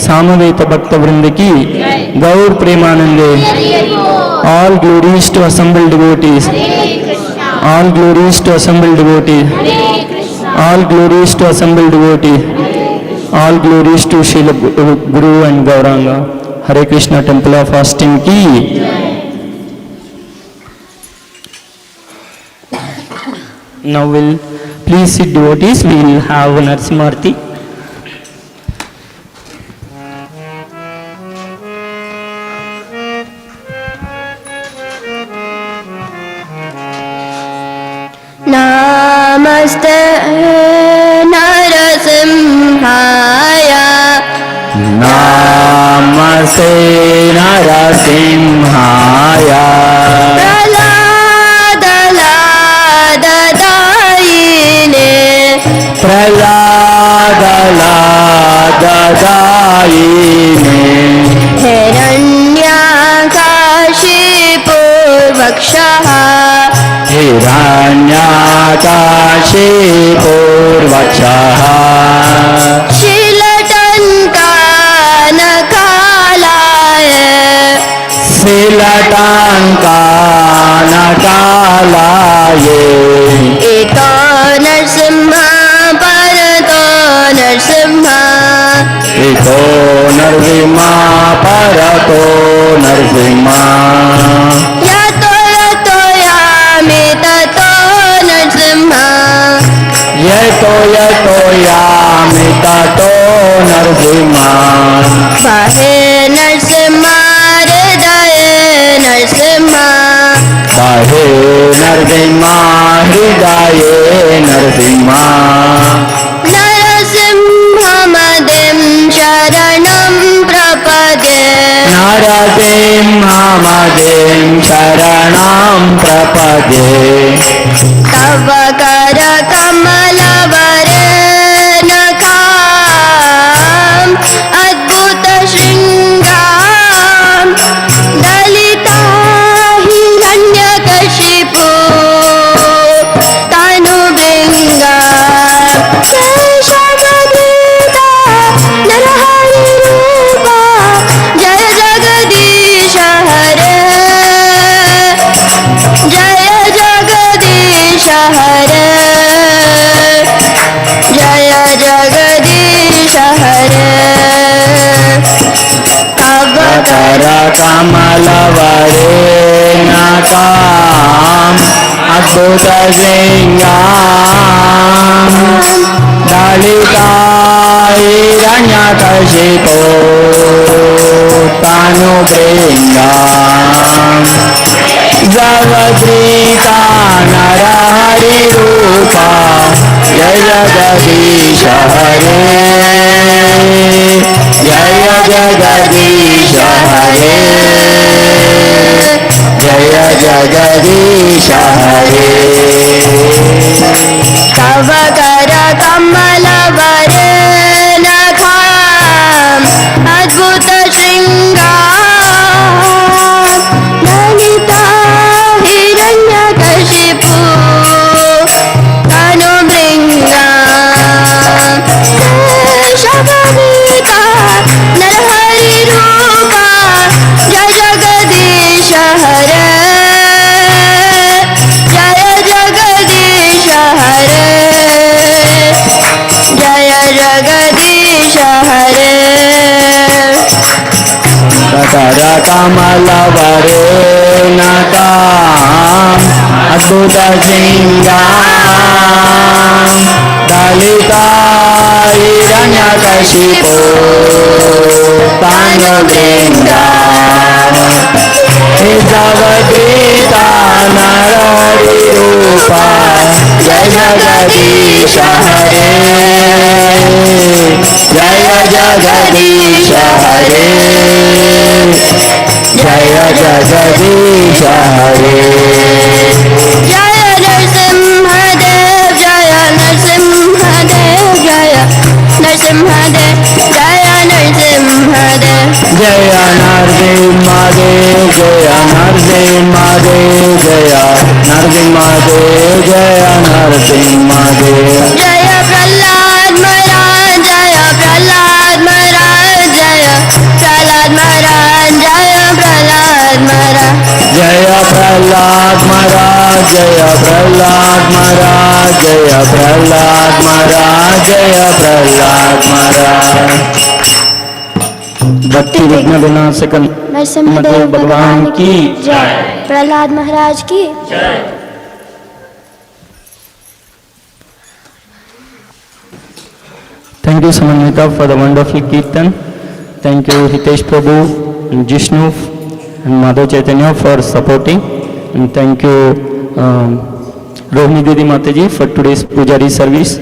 Speaker 1: सामवेत भक्त वृंद की गौर प्रेमानंदे all glories to assembled devotees, all glories to assembled devotees, All glories to assembled devotee. All glories to Srila Guru and Gauranga. Hare Krishna Temple of Austin ki. Now we'll please sit devotees. We will have Narsimharti.
Speaker 7: Namaste Narasimhaya.
Speaker 1: Namaste Narasimhaya.
Speaker 7: Praladadayine.
Speaker 1: Praladadayine.
Speaker 7: Hiranyakashipurvakshaha.
Speaker 1: Hiranyakashipurvakshaha.
Speaker 7: Shilatankanakalaye.
Speaker 1: Silatankanakalaye.
Speaker 7: Ito Narsimha Parato Narsimha.
Speaker 1: Ito Narsimha Parato Narsimha.
Speaker 7: Yato yato yami tato Narsimha.
Speaker 1: Yato yato yami tato Narsimha.
Speaker 7: Bahe Narsimha Hridaye Narsimha.
Speaker 1: Bahe Narsimha Hridaye Narsimha.
Speaker 7: Narasimha Madim Sharanam Prapade.
Speaker 1: Narasimha Madim Sharanam Prapade.
Speaker 7: Tava Kara Kamala Varenakam Adbhuta Shringam Dalita Hiranyakashipu Tanu Bringa Keshamadita Narahari Rupa Jaya Jagadisha Hare. Jaya Jagadisha Hare. Jaya Jagadisha Hare.
Speaker 1: Avakara Kamala Varenakam Adbhuta Shringam Dalita Hiranyakashipu Tanu Bringam. Javagrita Narahari Rupa Jaya Jagadisha Hare. Jaya Jagadisha Hare. Jaya Jagadisha Hare.
Speaker 7: Tava Kara Kamala Varenakam Adbhuta Shringam Lalita Hiranyakashipu Tanu Bringam Keshavarita Narahari Rupa Jaya Jagadisha Hare. Jaya Jagadisha Hare. Jaya Jagadisha Hare.
Speaker 1: Vakara Kamala Varenakam Adbhuta Shringam Dalita Hiranyakashipu Tanu Bringam. Javagrita Narahari Rupa Jaya Jagadisha Hare. Jaya Jagadisha Hare. Jaya Jagadisha Hare.
Speaker 7: Jaya Narsimha Dev. Jaya Narsimha Dev. Jaya Narsimha Dev. Jaya Narsimha Dev.
Speaker 1: Jaya Narsimha Dev. Jaya Narsimha Dev. Jaya Narsimha Dev. Jaya Narsimha Dev.
Speaker 7: Jaya Prahlad Maharaj. Jaya Prahlad Maharaj. Jaya Prahlad Maharaj. Jaya Prahlad Maharaj.
Speaker 1: Jaya Prahlad Maharaj. Jaya Prahlad Maharaj. जय प्रहलाद महाराज, जय प्रहलाद महाराज। भक्ति विघ्न विनाशक नरसिंहदेव भगवान की जय।
Speaker 6: प्रहलाद महाराज की
Speaker 1: Thank you Samanvita for the wonderful Kirtan. Thank you Hitesh Prabhu and Jishnu and Madhav Chaitanya for supporting. And thank you Rohini Didi Mataji for today's Pujari service.